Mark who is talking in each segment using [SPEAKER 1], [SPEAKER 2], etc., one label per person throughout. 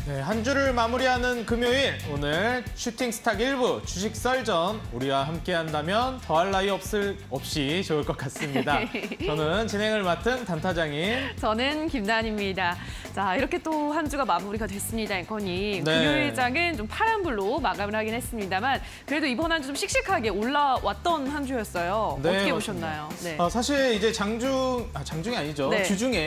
[SPEAKER 1] 네, 한 주를 마무리하는 금요일, 오늘 슈팅스탁 1부 주식 썰전 우리와 함께한다면 더할 나위 없이 좋을 것 같습니다. 저는 진행을 맡은 단타장인
[SPEAKER 2] 저는 김나은입니다. 자, 이렇게 또 한 주가 마무리가 됐습니다, 앵커님.
[SPEAKER 1] 네.
[SPEAKER 2] 금요일장은 좀 파란불로 마감을 하긴 했습니다만 그래도 이번 한 주 좀 씩씩하게 올라왔던 한 주였어요.
[SPEAKER 1] 네,
[SPEAKER 2] 어떻게
[SPEAKER 1] 맞습니다.
[SPEAKER 2] 보셨나요? 네.
[SPEAKER 1] 사실 이제 장중이 아니죠.
[SPEAKER 2] 네.
[SPEAKER 1] 주중에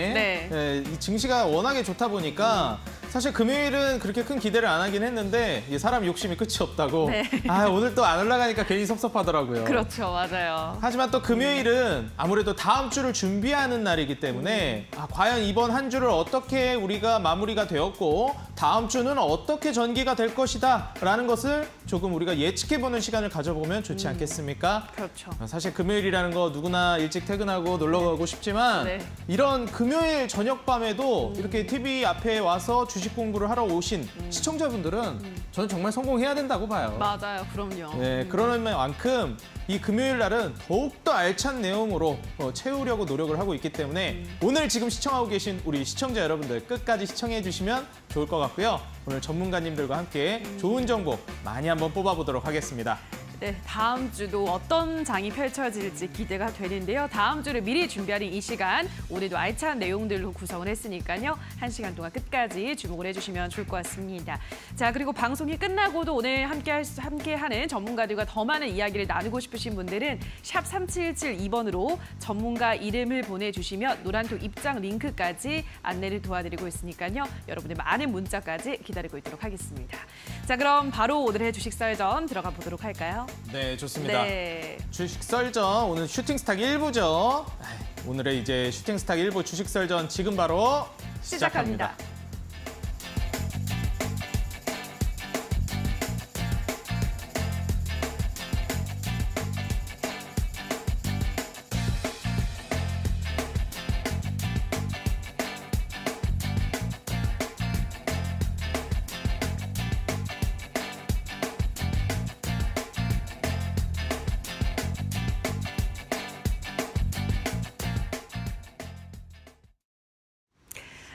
[SPEAKER 2] 네.
[SPEAKER 1] 이 증시가 워낙에 좋다 보니까 사실 금요일은 그렇게 큰 기대를 안 하긴 했는데 이 사람 욕심이 끝이 없다고.
[SPEAKER 2] 네.
[SPEAKER 1] 오늘 또 안 올라가니까 괜히 섭섭하더라고요.
[SPEAKER 2] 그렇죠, 맞아요.
[SPEAKER 1] 하지만 또 금요일은 아무래도 다음 주를 준비하는 날이기 때문에 과연 이번 한 주를 어떻게 우리가 마무리가 되었고 다음 주는 어떻게 전개가 될 것이다 라는 것을 조금 우리가 예측해보는 시간을 가져보면 좋지 않겠습니까?
[SPEAKER 2] 그렇죠.
[SPEAKER 1] 사실 금요일이라는 거 누구나 일찍 퇴근하고 놀러 가고 싶지만
[SPEAKER 2] 네.
[SPEAKER 1] 이런 금요일 저녁밤에도 이렇게 TV 앞에 와서 주식 공부를 하러 오신 시청자분들은 저는 정말 성공해야 된다고 봐요.
[SPEAKER 2] 맞아요, 그럼요.
[SPEAKER 1] 네, 그러는 만큼 이 금요일 날은 더욱더 알찬 내용으로 채우려고 노력을 하고 있기 때문에 오늘 지금 시청하고 계신 우리 시청자 여러분들 끝까지 시청해 주시면 좋을 것 같고요. 오늘 전문가님들과 함께 좋은 정보 많이 한번 뽑아보도록 하겠습니다.
[SPEAKER 2] 네, 다음 주도 어떤 장이 펼쳐질지 기대가 되는데요. 다음 주를 미리 준비하는 이 시간, 오늘도 알찬 내용들로 구성을 했으니까요. 1시간 동안 끝까지 주목을 해주시면 좋을 것 같습니다. 자, 그리고 방송이 끝나고도 오늘 함께하는 전문가들과 더 많은 이야기를 나누고 싶으신 분들은 샵 3772번으로 전문가 이름을 보내주시면 노란톡 입장 링크까지 안내를 도와드리고 있으니까요. 여러분의 많은 문자까지 기다리고 있도록 하겠습니다. 자, 그럼 바로 오늘의 주식 썰전 들어가 보도록 할까요?
[SPEAKER 1] 네, 좋습니다.
[SPEAKER 2] 네.
[SPEAKER 1] 주식 썰전 오늘 슈팅스탁 1부죠. 오늘의 이제 슈팅스탁 1부 주식 썰전 지금 바로 시작합니다.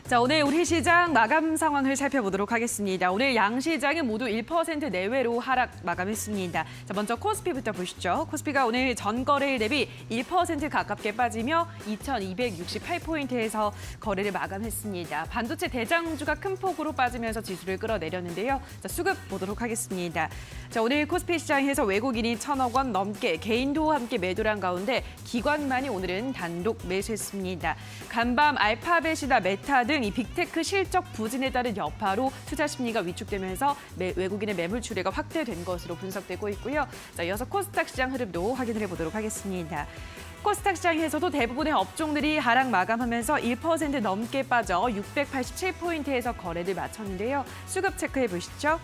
[SPEAKER 2] 자, 오늘 우리 시장 마감 상황을 살펴보도록 하겠습니다. 오늘 양시장은 모두 1% 내외로 하락 마감했습니다. 자, 먼저 코스피부터 보시죠. 코스피가 오늘 전거래일 대비 1% 가깝게 빠지며 2,268포인트에서 거래를 마감했습니다. 반도체 대장주가 큰 폭으로 빠지면서 지수를 끌어내렸는데요. 자, 수급 보도록 하겠습니다. 자, 오늘 코스피 시장에서 외국인이 1,000억 원 넘게 개인도 함께 매도를 한 가운데 기관만이 오늘은 단독 매수했습니다. 간밤 알파벳이나 메타 등 이 빅테크 실적 부진에 따른 여파로 투자 심리가 위축되면서 외국인의 매물 출회가 확대된 것으로 분석되고 있고요. 자, 이어서 코스닥 시장 흐름도 확인해 보도록 하겠습니다. 코스닥 시장에서도 대부분의 업종들이 하락 마감하면서 1% 넘게 빠져 687포인트에서 거래를 마쳤는데요. 수급 체크해 보시죠.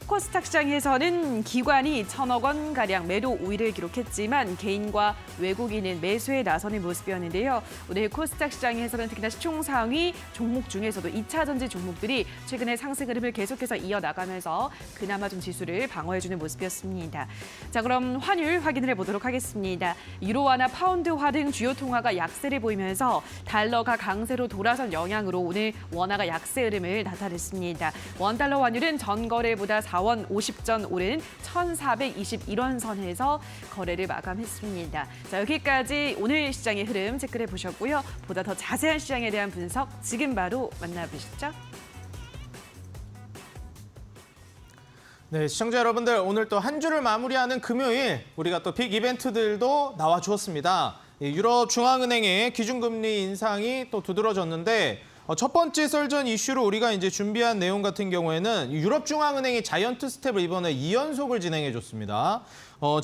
[SPEAKER 2] 코스닥 시장에서는 기관이 1,000억 원가량 매도 우위를 기록했지만 개인과 외국인은 매수에 나서는 모습이었는데요. 오늘 코스닥 시장에서는 특히나 시총상위 종목 중에서도 2차 전지 종목들이 최근에 상승 흐름을 계속해서 이어나가면서 그나마 좀 지수를 방어해주는 모습이었습니다. 자, 그럼 환율 확인을 해보도록 하겠습니다. 유로화나 파운드화 등 주요 통화가 약세를 보이면서 달러가 강세로 돌아선 영향으로 오늘 원화가 약세 흐름을 나타냈습니다. 원달러 환율은 전거래보다 4원 50전 오른 1,421원 선에서 거래를 마감했습니다. 자, 여기까지 오늘 시장의 흐름 체크해 보셨고요. 보다 더 자세한 시장에 대한 분석 지금 바로 만나보시죠.
[SPEAKER 1] 네, 시청자 여러분들 오늘 또 한 주를 마무리하는 금요일 우리가 또 빅 이벤트들도 나와 주었습니다. 유럽 중앙은행의 기준금리 인상이 또 두드러졌는데 첫 번째 썰전 이슈로 우리가 이제 준비한 내용 같은 경우에는 유럽 중앙은행이 자이언트 스텝을 이번에 2연속을 진행해 줬습니다.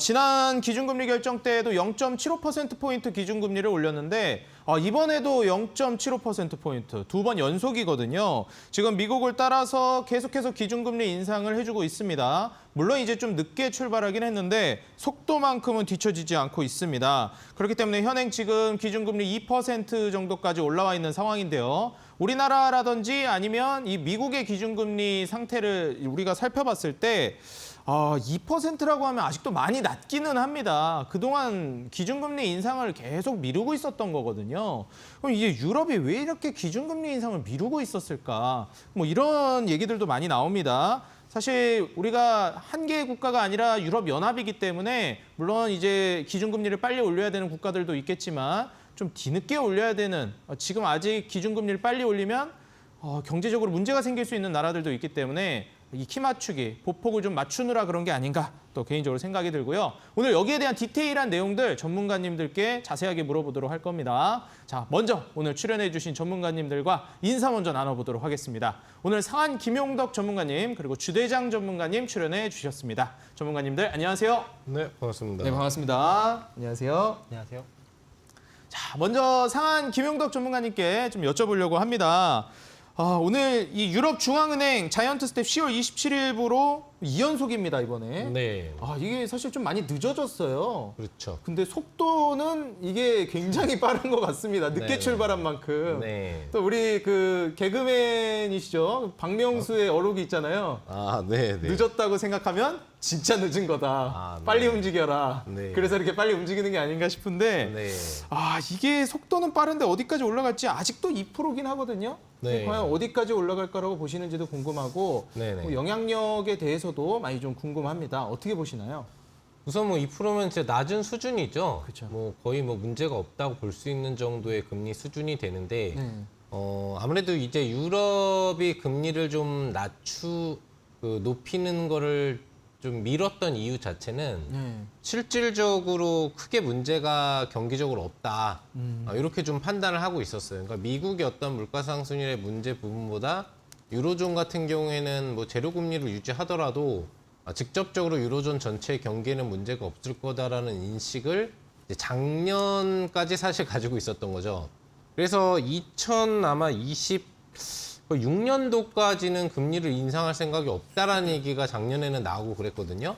[SPEAKER 1] 지난 기준금리 결정 때에도 0.75%포인트 기준금리를 올렸는데 이번에도 0.75%포인트, 2번 연속이거든요. 지금 미국을 따라서 계속해서 기준금리 인상을 해주고 있습니다. 물론 이제 좀 늦게 출발하긴 했는데 속도만큼은 뒤처지지 않고 있습니다. 그렇기 때문에 현행 지금 기준금리 2% 정도까지 올라와 있는 상황인데요. 우리나라라든지 아니면 이 미국의 기준금리 상태를 우리가 살펴봤을 때 2%라고 하면 아직도 많이 낮기는 합니다. 그동안 기준금리 인상을 계속 미루고 있었던 거거든요. 그럼 이제 유럽이 왜 이렇게 기준금리 인상을 미루고 있었을까? 뭐 이런 얘기들도 많이 나옵니다. 사실 우리가 한 개의 국가가 아니라 유럽연합이기 때문에 물론 이제 기준금리를 빨리 올려야 되는 국가들도 있겠지만 좀 뒤늦게 올려야 되는 지금 아직 기준금리를 빨리 올리면 경제적으로 문제가 생길 수 있는 나라들도 있기 때문에 이 키 맞추기, 보폭을 좀 맞추느라 그런 게 아닌가 또 개인적으로 생각이 들고요. 오늘 여기에 대한 디테일한 내용들 전문가님들께 자세하게 물어보도록 할 겁니다. 자, 먼저 오늘 출연해 주신 전문가님들과 인사 먼저 나눠보도록 하겠습니다. 오늘 상한 김용덕 전문가님 그리고 주대장 전문가님 출연해 주셨습니다. 전문가님들 안녕하세요.
[SPEAKER 3] 네, 반갑습니다.
[SPEAKER 1] 네, 반갑습니다. 안녕하세요.
[SPEAKER 3] 안녕하세요.
[SPEAKER 1] 자, 먼저 상한 김용덕 전문가님께 좀 여쭤보려고 합니다. 오늘 이 유럽중앙은행 자이언트 스텝 10월 27일부로 2연속입니다, 이번에.
[SPEAKER 3] 네,
[SPEAKER 1] 이게 사실 좀 많이 늦어졌어요.
[SPEAKER 3] 그렇죠.
[SPEAKER 1] 근데 속도는 이게 굉장히 빠른 것 같습니다. 늦게
[SPEAKER 3] 네.
[SPEAKER 1] 출발한 만큼.
[SPEAKER 3] 네.
[SPEAKER 1] 또 우리 그 개그맨이시죠? 박명수의 어록이 있잖아요.
[SPEAKER 3] 네.
[SPEAKER 1] 늦었다고 생각하면 진짜 늦은 거다.
[SPEAKER 3] 네.
[SPEAKER 1] 빨리 움직여라.
[SPEAKER 3] 네.
[SPEAKER 1] 그래서 이렇게 빨리 움직이는 게 아닌가 싶은데
[SPEAKER 3] 네.
[SPEAKER 1] 이게 속도는 빠른데 어디까지 올라갈지 아직도 2%긴 하거든요.
[SPEAKER 3] 네.
[SPEAKER 1] 과연 어디까지 올라갈 거라고 보시는지도 궁금하고
[SPEAKER 3] 네네.
[SPEAKER 1] 뭐 영향력에 대해서도 많이 좀 궁금합니다. 어떻게 보시나요?
[SPEAKER 3] 우선 뭐 2%면 진짜 낮은 수준이죠.
[SPEAKER 1] 그쵸.
[SPEAKER 3] 뭐 거의 뭐 문제가 없다고 볼 수 있는 정도의 금리 수준이 되는데
[SPEAKER 1] 네.
[SPEAKER 3] 아무래도 이제 유럽이 금리를 좀 높이는 거를 좀 미뤘던 이유 자체는
[SPEAKER 1] 네.
[SPEAKER 3] 실질적으로 크게 문제가 경기적으로 없다. 이렇게 좀 판단을 하고 있었어요. 그러니까 미국의 어떤 물가 상승률의 문제 부분보다 유로존 같은 경우에는 뭐 제로 금리를 유지하더라도 직접적으로 유로존 전체의 경기에는 문제가 없을 거다라는 인식을 이제 작년까지 사실 가지고 있었던 거죠. 그래서 2026년도까지는 금리를 인상할 생각이 없다라는 얘기가 작년에는 나오고 그랬거든요.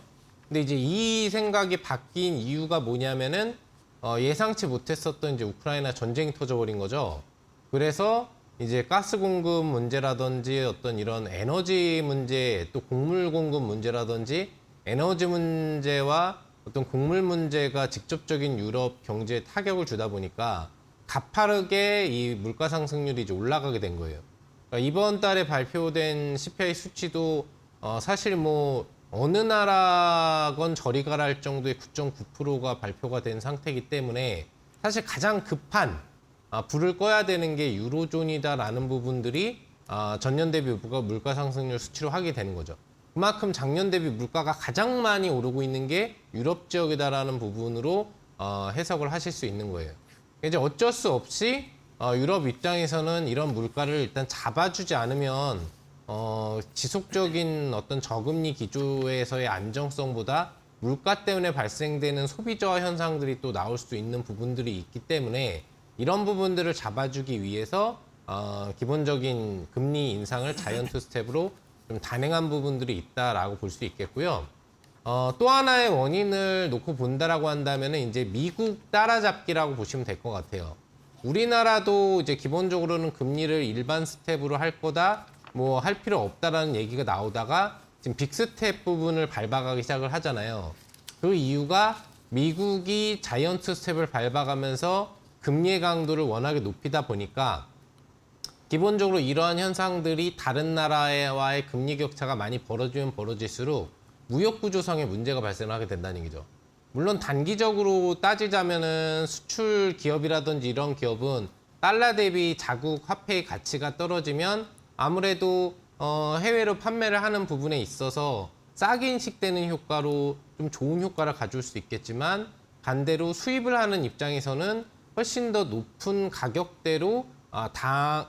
[SPEAKER 3] 근데 이제 이 생각이 바뀐 이유가 뭐냐면은 예상치 못했었던 이제 우크라이나 전쟁이 터져버린 거죠. 그래서 이제 가스 공급 문제라든지 어떤 이런 에너지 문제, 또 곡물 공급 문제라든지 에너지 문제와 어떤 곡물 문제가 직접적인 유럽 경제에 타격을 주다 보니까 가파르게 이 물가 상승률이 이제 올라가게 된 거예요. 그러니까 이번 달에 발표된 CPI 수치도 사실 뭐 어느 나라건 저리 가라 할 정도의 9.9%가 발표가 된 상태이기 때문에 사실 가장 급한 불을 꺼야 되는 게 유로존이다라는 부분들이 전년 대비 물가 상승률 수치로 하게 되는 거죠. 그만큼 작년 대비 물가가 가장 많이 오르고 있는 게 유럽 지역이다라는 부분으로 해석을 하실 수 있는 거예요. 이제 어쩔 수 없이 유럽 입장에서는 이런 물가를 일단 잡아주지 않으면 지속적인 어떤 저금리 기조에서의 안정성보다 물가 때문에 발생되는 소비 저하 현상들이 또 나올 수 있는 부분들이 있기 때문에 이런 부분들을 잡아주기 위해서 기본적인 금리 인상을 자이언트 스텝으로 좀 단행한 부분들이 있다라고 볼 수 있겠고요. 또 하나의 원인을 놓고 본다라고 한다면 이제 미국 따라잡기라고 보시면 될 것 같아요. 우리나라도 이제 기본적으로는 금리를 일반 스텝으로 할 거다, 뭐 할 필요 없다라는 얘기가 나오다가 지금 빅 스텝 부분을 밟아가기 시작을 하잖아요. 그 이유가 미국이 자이언트 스텝을 밟아가면서 금리의 강도를 워낙에 높이다 보니까 기본적으로 이러한 현상들이 다른 나라와의 금리 격차가 많이 벌어지면 벌어질수록 무역 구조상의 문제가 발생하게 된다는 얘기죠. 물론 단기적으로 따지자면은 수출 기업이라든지 이런 기업은 달러 대비 자국 화폐의 가치가 떨어지면 아무래도 해외로 판매를 하는 부분에 있어서 싸게 인식되는 효과로 좀 좋은 효과를 가져올 수 있겠지만 반대로 수입을 하는 입장에서는 훨씬 더 높은 가격대로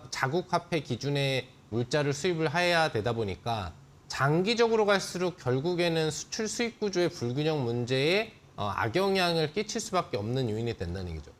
[SPEAKER 3] 자국 화폐 기준의 물자를 수입을 해야 되다 보니까 장기적으로 갈수록 결국에는 수출 수입 구조의 불균형 문제에 악영향을 끼칠 수밖에 없는 요인이 된다는 얘기죠.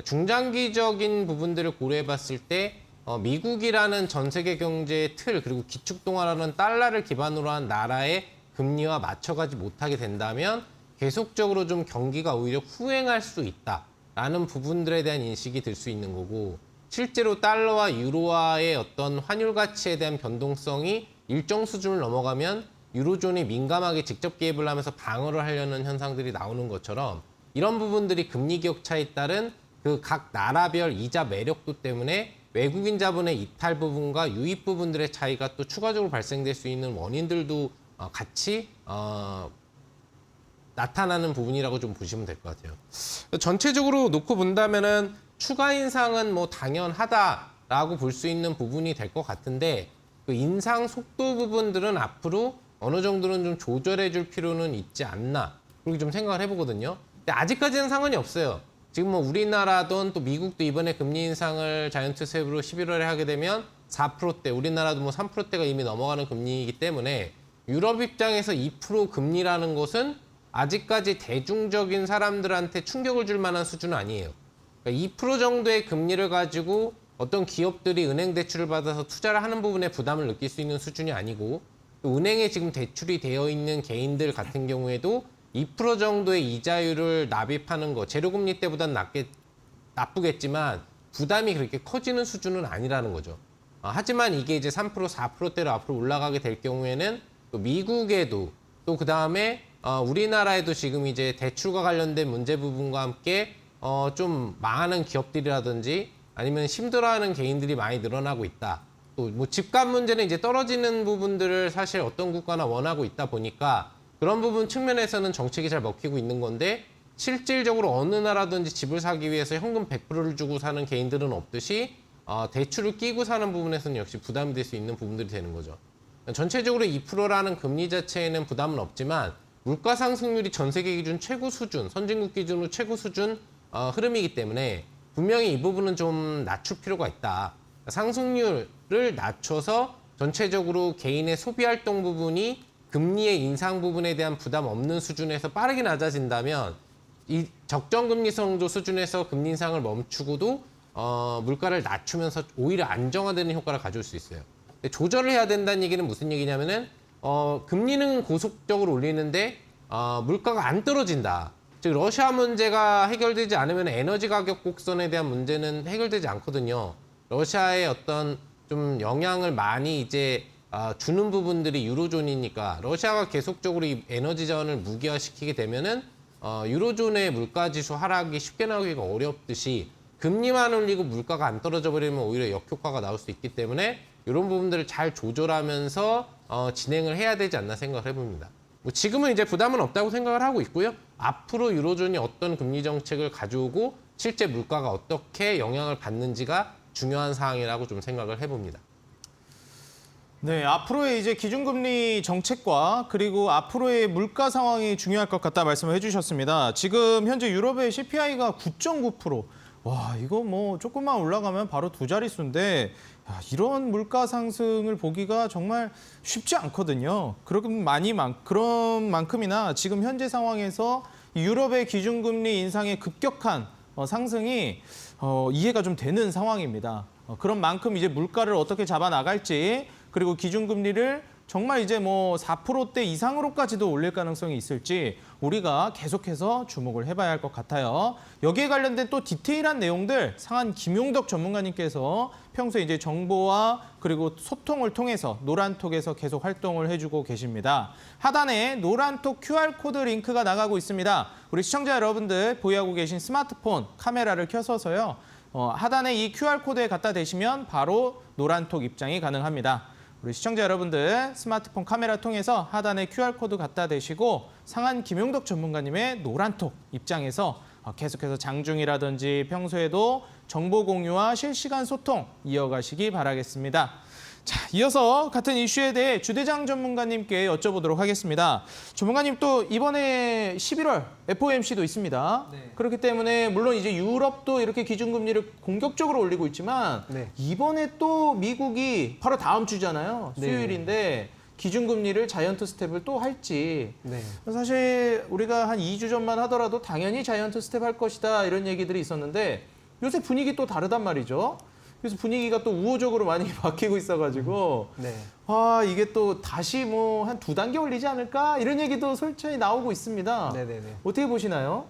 [SPEAKER 3] 중장기적인 부분들을 고려해 봤을 때 미국이라는 전 세계 경제의 틀 그리고 기축통화라는 달러를 기반으로 한 나라의 금리와 맞춰가지 못하게 된다면 계속적으로 좀 경기가 오히려 후행할 수 있다라는 부분들에 대한 인식이 들 수 있는 거고 실제로 달러와 유로화의 어떤 환율 가치에 대한 변동성이 일정 수준을 넘어가면 유로존이 민감하게 직접 개입을 하면서 방어를 하려는 현상들이 나오는 것처럼 이런 부분들이 금리 격차에 따른 그 각 나라별 이자 매력도 때문에 외국인 자본의 이탈 부분과 유입 부분들의 차이가 또 추가적으로 발생될 수 있는 원인들도 같이 나타나는 부분이라고 좀 보시면 될 것 같아요. 전체적으로 놓고 본다면은 추가 인상은 뭐 당연하다라고 볼 수 있는 부분이 될 것 같은데 그 인상 속도 부분들은 앞으로 어느 정도는 좀 조절해 줄 필요는 있지 않나 그렇게 좀 생각을 해보거든요. 근데 아직까지는 상관이 없어요. 지금 뭐 우리나라든 또 미국도 이번에 금리 인상을 자이언트 스텝으로 11월에 하게 되면 4%대, 우리나라도 뭐 3%대가 이미 넘어가는 금리이기 때문에 유럽 입장에서 2% 금리라는 것은 아직까지 대중적인 사람들한테 충격을 줄 만한 수준은 아니에요. 그러니까 2% 정도의 금리를 가지고 어떤 기업들이 은행 대출을 받아서 투자를 하는 부분에 부담을 느낄 수 있는 수준이 아니고 또 은행에 지금 대출이 되어 있는 개인들 같은 경우에도 2% 정도의 이자율을 납입하는 거 제로금리 때보다는 나쁘겠지만 부담이 그렇게 커지는 수준은 아니라는 거죠. 하지만 이게 이제 3%, 4%대로 앞으로 올라가게 될 경우에는 또 미국에도 또 그다음에 우리나라에도 지금 이제 대출과 관련된 문제 부분과 함께 좀 망하는 기업들이라든지 아니면 힘들어하는 개인들이 많이 늘어나고 있다. 또 뭐 집값 문제는 이제 떨어지는 부분들을 사실 어떤 국가나 원하고 있다 보니까 그런 부분 측면에서는 정책이 잘 먹히고 있는 건데 실질적으로 어느 나라든지 집을 사기 위해서 현금 100%를 주고 사는 개인들은 없듯이 대출을 끼고 사는 부분에서는 역시 부담이 될 수 있는 부분들이 되는 거죠. 전체적으로 2%라는 금리 자체에는 부담은 없지만 물가 상승률이 전 세계 기준 최고 수준, 선진국 기준으로 최고 수준 흐름이기 때문에 분명히 이 부분은 좀 낮출 필요가 있다. 상승률을 낮춰서 전체적으로 개인의 소비활동 부분이 금리의 인상 부분에 대한 부담 없는 수준에서 빠르게 낮아진다면 이 적정금리 정도 수준에서 금리 인상을 멈추고도 물가를 낮추면서 오히려 안정화되는 효과를 가져올 수 있어요. 근데 조절을 해야 된다는 얘기는 무슨 얘기냐면은 금리는 고속적으로 올리는데 물가가 안 떨어진다. 즉 러시아 문제가 해결되지 않으면 에너지 가격 곡선에 대한 문제는 해결되지 않거든요. 러시아의 어떤 좀 영향을 많이 이제 주는 부분들이 유로존이니까 러시아가 계속적으로 이 에너지 자원을 무기화시키게 되면은 유로존의 물가 지수 하락이 쉽게 나오기가 어렵듯이 금리만 올리고 물가가 안 떨어져 버리면 오히려 역효과가 나올 수 있기 때문에 이런 부분들을 잘 조절하면서 진행을 해야 되지 않나 생각을 해봅니다. 뭐 지금은 이제 부담은 없다고 생각을 하고 있고요. 앞으로 유로존이 어떤 금리 정책을 가져오고 실제 물가가 어떻게 영향을 받는지가 중요한 사항이라고 좀 생각을 해봅니다.
[SPEAKER 1] 네, 앞으로의 이제 기준금리 정책과 그리고 앞으로의 물가 상황이 중요할 것 같다 말씀을 해주셨습니다. 지금 현재 유럽의 CPI가 9.9%. 와, 이거 뭐 조금만 올라가면 바로 두 자릿수인데 이런 물가 상승을 보기가 정말 쉽지 않거든요. 그런 만큼이나 지금 현재 상황에서 유럽의 기준금리 인상의 급격한 상승이 이해가 좀 되는 상황입니다. 그런 만큼 이제 물가를 어떻게 잡아 나갈지 그리고 기준금리를 정말 이제 뭐 4%대 이상으로까지도 올릴 가능성이 있을지 우리가 계속해서 주목을 해봐야 할 것 같아요. 여기에 관련된 또 디테일한 내용들 상한 김용덕 전문가님께서 평소에 이제 정보와 그리고 소통을 통해서 노란톡에서 계속 활동을 해주고 계십니다. 하단에 노란톡 QR코드 링크가 나가고 있습니다. 우리 시청자 여러분들 보유하고 계신 스마트폰 카메라를 켜서서요. 하단에 이 QR코드에 갖다 대시면 바로 노란톡 입장이 가능합니다. 우리 시청자 여러분들 스마트폰 카메라 통해서 하단에 QR코드 갖다 대시고 상한 김용덕 전문가님의 노란톡 입장에서 계속해서 장중이라든지 평소에도 정보 공유와 실시간 소통 이어가시기 바라겠습니다. 자, 이어서 같은 이슈에 대해 주대장 전문가님께 여쭤보도록 하겠습니다. 전문가님 또 이번에 11월 FOMC도 있습니다.
[SPEAKER 4] 네.
[SPEAKER 1] 그렇기 때문에 물론 이제 유럽도 이렇게 기준금리를 공격적으로 올리고 있지만
[SPEAKER 4] 네.
[SPEAKER 1] 이번에 또 미국이 바로 다음 주잖아요.
[SPEAKER 4] 네.
[SPEAKER 1] 수요일인데 기준금리를 자이언트 스텝을 또 할지
[SPEAKER 4] 네.
[SPEAKER 1] 사실 우리가 한 2주 전만 하더라도 당연히 자이언트 스텝 할 것이다 이런 얘기들이 있었는데 요새 분위기 또 다르단 말이죠. 그래서 분위기가 또 우호적으로 많이 바뀌고 있어가지고
[SPEAKER 4] 네.
[SPEAKER 1] 이게 또 다시 뭐 한 2단계 올리지 않을까 이런 얘기도 솔직히 나오고 있습니다.
[SPEAKER 4] 네네네.
[SPEAKER 1] 어떻게 보시나요?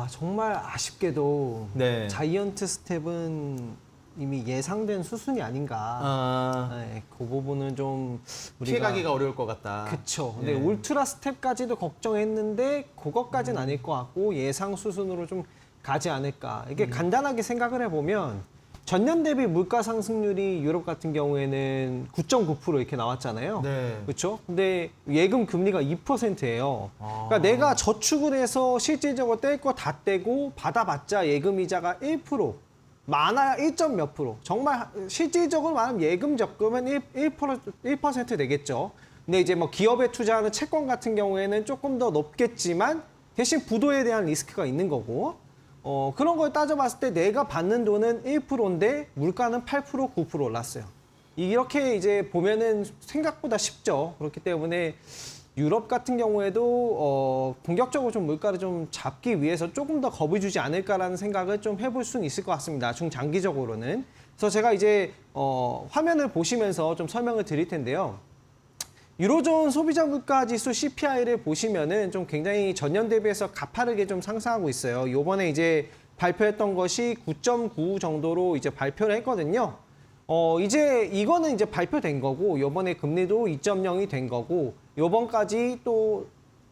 [SPEAKER 4] 정말 아쉽게도
[SPEAKER 1] 네.
[SPEAKER 4] 자이언트 스텝은 이미 예상된 수순이 아닌가. 네, 그 부분은 좀 우리가
[SPEAKER 1] 피해가기가 어려울 것 같다.
[SPEAKER 4] 그쵸. 근데
[SPEAKER 1] 예.
[SPEAKER 4] 울트라 스텝까지도 걱정했는데 그것까지는 아닐 것 같고 예상 수순으로 좀 가지 않을까. 이게 간단하게 생각을 해보면 전년 대비 물가 상승률이 유럽 같은 경우에는 9.9% 이렇게 나왔잖아요.
[SPEAKER 1] 네.
[SPEAKER 4] 그렇죠? 근데 예금 금리가 2%예요.
[SPEAKER 1] 아.
[SPEAKER 4] 그러니까 내가 저축을 해서 실질적으로 뗄 거 다 떼고 받아봤자 예금 이자가 1%. 많아야 1점 몇 프로. 정말 실질적으로 말하면 예금 적금은 1% 되겠죠. 근데 이제 뭐 기업에 투자하는 채권 같은 경우에는 조금 더 높겠지만 대신 부도에 대한 리스크가 있는 거고 그런 걸 따져봤을 때 내가 받는 돈은 1%인데 물가는 8%, 9% 올랐어요. 이렇게 이제 보면은 생각보다 쉽죠. 그렇기 때문에 유럽 같은 경우에도 본격적으로 좀 물가를 좀 잡기 위해서 조금 더 겁을 주지 않을까라는 생각을 좀 해볼 수는 있을 것 같습니다. 중장기적으로는. 그래서 제가 이제 화면을 보시면서 좀 설명을 드릴 텐데요. 유로존 소비자 물가 지수 CPI를 보시면은 좀 굉장히 전년 대비해서 가파르게 좀 상승하고 있어요. 요번에 이제 발표했던 것이 9.9 정도로 이제 발표를 했거든요. 이제 이거는 이제 발표된 거고 요번에 금리도 2.0이 된 거고 요번까지 또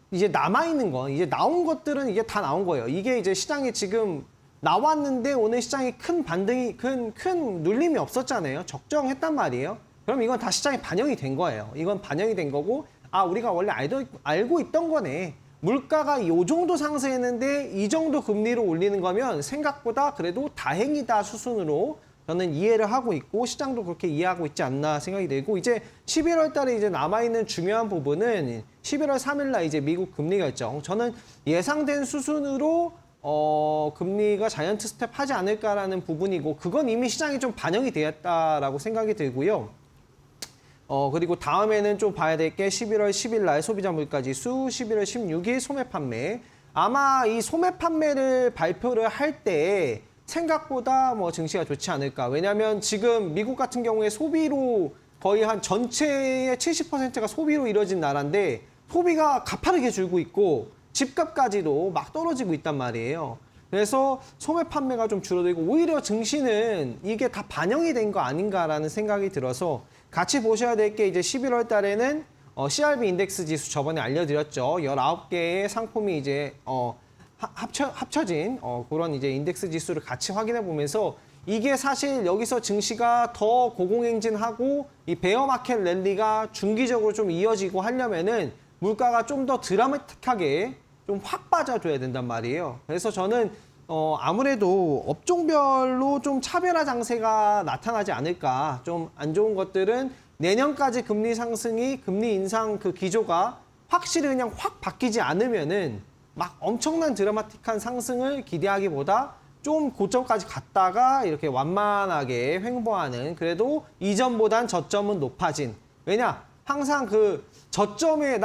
[SPEAKER 4] 이제 남아있는 건 이제 나온 것들은 이게 다 나온 거예요. 이게 이제 시장에 지금 나왔는데 오늘 시장이 큰 반등이 큰 눌림이 없었잖아요. 적정했단 말이에요. 그럼 이건 다 시장에 반영이 된 거예요. 이건 반영이 된 거고 우리가 원래 알고 있던 거네. 물가가 이 정도 상승했는데 이 정도 금리로 올리는 거면 생각보다 그래도 다행이다 수순으로 저는 이해를 하고 있고 시장도 그렇게 이해하고 있지 않나 생각이 들고 이제 11월 달에 이제 남아있는 중요한 부분은 11월 3일 날 이제 미국 금리 결정. 저는 예상된 수순으로 금리가 자이언트 스텝 하지 않을까라는 부분이고 그건 이미 시장에 좀 반영이 되었다라고 생각이 들고요. 그리고 다음에는 좀 봐야 될 게 11월 10일 날 소비자 물가 지수, 11월 16일 소매 판매. 아마 이 소매 판매를 발표를 할 때 생각보다 뭐 증시가 좋지 않을까. 왜냐하면 지금 미국 같은 경우에 소비로 거의 한 전체의 70%가 소비로 이루어진 나라인데 소비가 가파르게 줄고 있고 집값까지도 막 떨어지고 있단 말이에요. 그래서 소매 판매가 좀 줄어들고 오히려 증시는 이게 다 반영이 된 거 아닌가라는 생각이 들어서 같이 보셔야 될 게 이제 11월 달에는 CRB 인덱스 지수 저번에 알려드렸죠. 19개의 상품이 이제 합쳐진 그런 이제 인덱스 지수를 같이 확인해 보면서 이게 사실 여기서 증시가 더 고공행진하고 이 베어 마켓 랠리가 중기적으로 좀 이어지고 하려면은 물가가 좀 더 드라마틱하게 좀 확 빠져줘야 된단 말이에요. 그래서 저는 아무래도 업종별로 좀 차별화 장세가 나타나지 않을까. 좀 안 좋은 것들은 내년까지 금리 상승이 금리 인상 그 기조가 확실히 그냥 확 바뀌지 않으면은 막 엄청난 드라마틱한 상승을 기대하기보다 좀 고점까지 갔다가 이렇게 완만하게 횡보하는 그래도 이전보단 저점은 높아진. 왜냐? 항상 그 저점에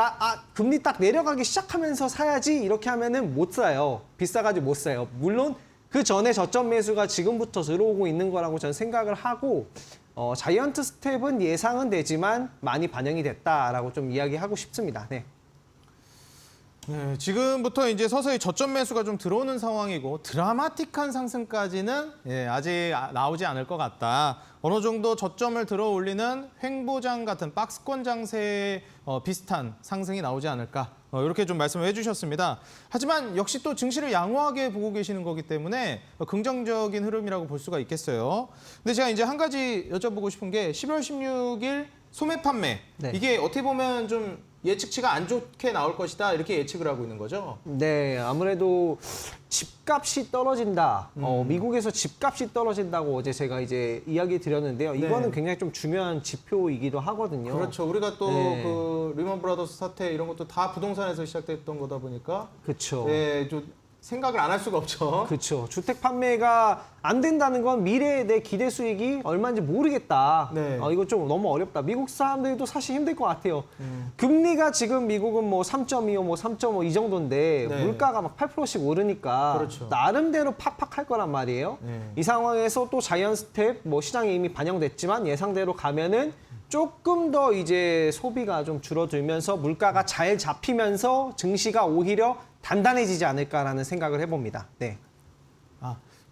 [SPEAKER 4] 금리 딱 내려가기 시작하면서 사야지 이렇게 하면은 못 사요. 비싸가지고 못 사요. 물론 그 전에 저점 매수가 지금부터 들어오고 있는 거라고 저는 생각을 하고 자이언트 스텝은 예상은 되지만 많이 반영이 됐다라고 좀 이야기하고 싶습니다. 네.
[SPEAKER 1] 네, 지금부터 이제 서서히 저점 매수가 좀 들어오는 상황이고 드라마틱한 상승까지는 아직 나오지 않을 것 같다. 어느 정도 저점을 들어 올리는 횡보장 같은 박스권 장세에 비슷한 상승이 나오지 않을까. 이렇게 좀 말씀을 해주셨습니다. 하지만 역시 또 증시를 양호하게 보고 계시는 거기 때문에 긍정적인 흐름이라고 볼 수가 있겠어요. 근데 제가 이제 한 가지 여쭤보고 싶은 게 11월 16일 소매 판매.
[SPEAKER 4] 네.
[SPEAKER 1] 이게 어떻게 보면 좀 예측치가 안 좋게 나올 것이다 이렇게 예측을 하고 있는 거죠.
[SPEAKER 4] 네, 아무래도 집값이 떨어진다. 미국에서 집값이 떨어진다고 어제 제가 이제 이야기 드렸는데요. 이거는 굉장히 좀 중요한 지표이기도 하거든요.
[SPEAKER 1] 그렇죠. 우리가 또
[SPEAKER 4] 네.
[SPEAKER 1] 그 리먼 브라더스 사태 이런 것도 다 부동산에서 시작됐던 거다 보니까
[SPEAKER 4] 그렇죠.
[SPEAKER 1] 네, 좀 생각을 안 할 수가 없죠.
[SPEAKER 4] 그렇죠. 주택 판매가 안 된다는 건 미래에 내 기대 수익이 얼마인지 모르겠다.
[SPEAKER 1] 네.
[SPEAKER 4] 이거 좀 너무 어렵다. 미국 사람들도 사실 힘들 것 같아요. 금리가 지금 미국은 뭐 3.25, 뭐 3.5 이 정도인데
[SPEAKER 1] 네.
[SPEAKER 4] 물가가 막 8%씩 오르니까
[SPEAKER 1] 그렇죠.
[SPEAKER 4] 나름대로 팍팍 할 거란 말이에요.
[SPEAKER 1] 네.
[SPEAKER 4] 이 상황에서 또 자이언트 스텝 뭐 시장에 이미 반영됐지만 예상대로 가면은 조금 더 이제 소비가 좀 줄어들면서 물가가 잘 잡히면서 증시가 오히려 단단해지지 않을까라는 생각을 해봅니다. 네.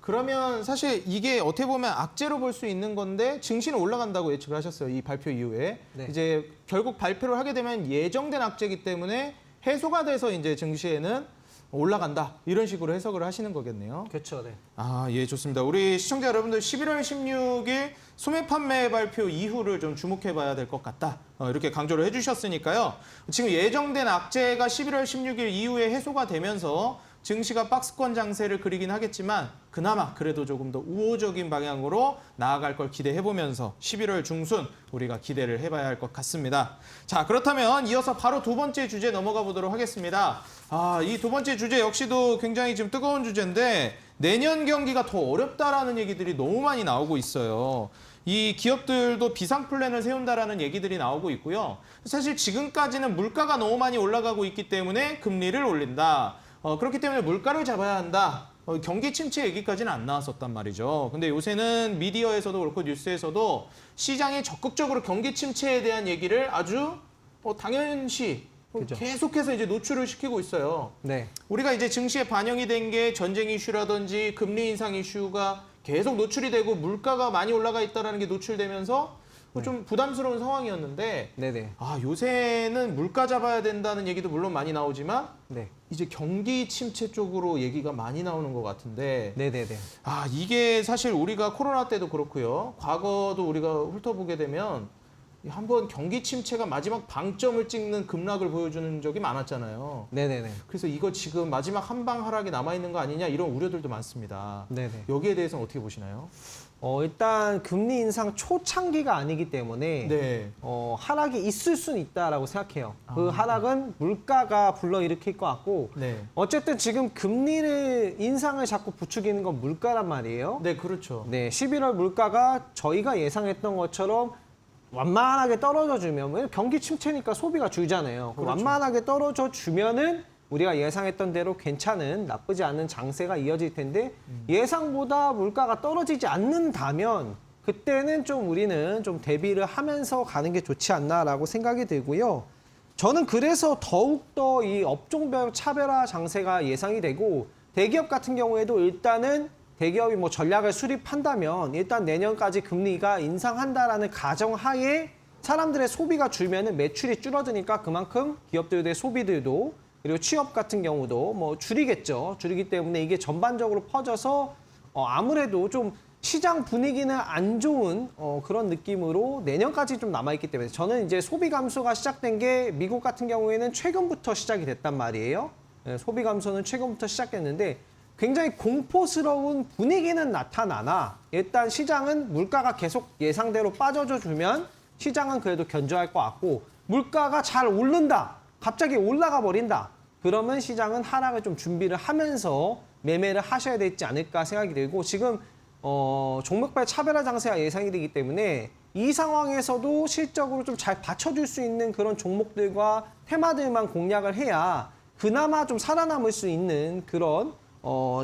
[SPEAKER 1] 그러면 사실 이게 어떻게 보면 악재로 볼 수 있는 건데 증시는 올라간다고 예측을 하셨어요. 이 발표 이후에.
[SPEAKER 4] 네.
[SPEAKER 1] 이제 결국 발표를 하게 되면 예정된 악재이기 때문에 해소가 돼서 이제 증시에는 올라간다. 이런 식으로 해석을 하시는 거겠네요.
[SPEAKER 4] 그렇죠. 네.
[SPEAKER 1] 아, 예, 좋습니다. 우리 시청자 여러분들 11월 16일 소매 판매 발표 이후를 좀 주목해 봐야 될 것 같다. 이렇게 강조를 해주셨으니까요. 지금 예정된 악재가 11월 16일 이후에 해소가 되면서 증시가 박스권 장세를 그리긴 하겠지만 그나마 그래도 조금 더 우호적인 방향으로 나아갈 걸 기대해보면서 11월 중순 우리가 기대를 해봐야 할 것 같습니다. 자, 그렇다면 이어서 바로 두 번째 주제 넘어가 보도록 하겠습니다. 아, 이 두 번째 주제 역시도 굉장히 지금 뜨거운 주제인데 내년 경기가 더 어렵다라는 얘기들이 너무 많이 나오고 있어요. 이 기업들도 비상 플랜을 세운다라는 얘기들이 나오고 있고요. 사실 지금까지는 물가가 너무 많이 올라가고 있기 때문에 금리를 올린다. 그렇기 때문에 물가를 잡아야 한다. 경기 침체 얘기까지는 안 나왔었단 말이죠. 근데 요새는 미디어에서도 그렇고 뉴스에서도 시장이 적극적으로 경기 침체에 대한 얘기를 아주 당연시
[SPEAKER 4] 그죠.
[SPEAKER 1] 계속해서 이제 노출을 시키고 있어요.
[SPEAKER 4] 네.
[SPEAKER 1] 우리가 이제 증시에 반영이 된 게 전쟁 이슈라든지 금리 인상 이슈가 계속 노출이 되고 물가가 많이 올라가 있다는 게 노출되면서 좀 부담스러운 상황이었는데
[SPEAKER 4] 네네.
[SPEAKER 1] 아, 요새는 물가 잡아야 된다는 얘기도 물론 많이 나오지만
[SPEAKER 4] 네.
[SPEAKER 1] 이제 경기 침체 쪽으로 얘기가 많이 나오는 것 같은데
[SPEAKER 4] 네네네.
[SPEAKER 1] 아, 이게 사실 우리가 코로나 때도 그렇고요. 과거도 우리가 훑어보게 되면 한번 경기 침체가 마지막 방점을 찍는 급락을 보여주는 적이 많았잖아요.
[SPEAKER 4] 네네네.
[SPEAKER 1] 그래서 이거 지금 마지막 한방 하락이 남아있는 거 아니냐 이런 우려들도 많습니다.
[SPEAKER 4] 네네.
[SPEAKER 1] 여기에 대해서는 어떻게 보시나요?
[SPEAKER 4] 일단 금리 인상 초창기가 아니기 때문에
[SPEAKER 1] 네.
[SPEAKER 4] 하락이 있을 수는 있다라고 생각해요. 그 하락은 물가가 불러일으킬 것 같고
[SPEAKER 1] 네.
[SPEAKER 4] 어쨌든 지금 금리를 인상을 자꾸 부추기는 건 물가란 말이에요.
[SPEAKER 1] 네, 그렇죠.
[SPEAKER 4] 네, 11월 물가가 저희가 예상했던 것처럼 완만하게 떨어져 주면 왜냐면 경기 침체니까 소비가 줄잖아요.
[SPEAKER 1] 그렇죠.
[SPEAKER 4] 완만하게 떨어져 주면은 우리가 예상했던 대로 괜찮은 나쁘지 않은 장세가 이어질 텐데 예상보다 물가가 떨어지지 않는다면 그때는 좀 우리는 좀 대비를 하면서 가는 게 좋지 않나라고 생각이 들고요. 저는 그래서 더욱더 이 업종별 차별화 장세가 예상이 되고 대기업 같은 경우에도 일단은 대기업이 뭐 전략을 수립한다면 일단 내년까지 금리가 인상한다라는 가정하에 사람들의 소비가 줄면은 매출이 줄어드니까 그만큼 기업들의 소비들도 그리고 취업 같은 경우도 뭐 줄이겠죠. 줄이기 때문에 이게 전반적으로 퍼져서 아무래도 좀 시장 분위기는 안 좋은 그런 느낌으로 내년까지 좀 남아있기 때문에 저는 이제 소비 감소가 시작된 게 미국 같은 경우에는 최근부터 시작이 됐단 말이에요. 네, 소비 감소는 최근부터 시작됐는데 굉장히 공포스러운 분위기는 나타나나 일단 시장은 물가가 계속 예상대로 빠져줘 주면 시장은 그래도 견조할 것 같고 물가가 잘 오른다. 갑자기 올라가 버린다. 그러면 시장은 하락을 좀 준비를 하면서 매매를 하셔야 되지 않을까 생각이 들고 지금 종목별 차별화 장세가 예상이 되기 때문에 이 상황에서도 실적으로 좀 잘 받쳐줄 수 있는 그런 종목들과 테마들만 공략을 해야 그나마 좀 살아남을 수 있는 그런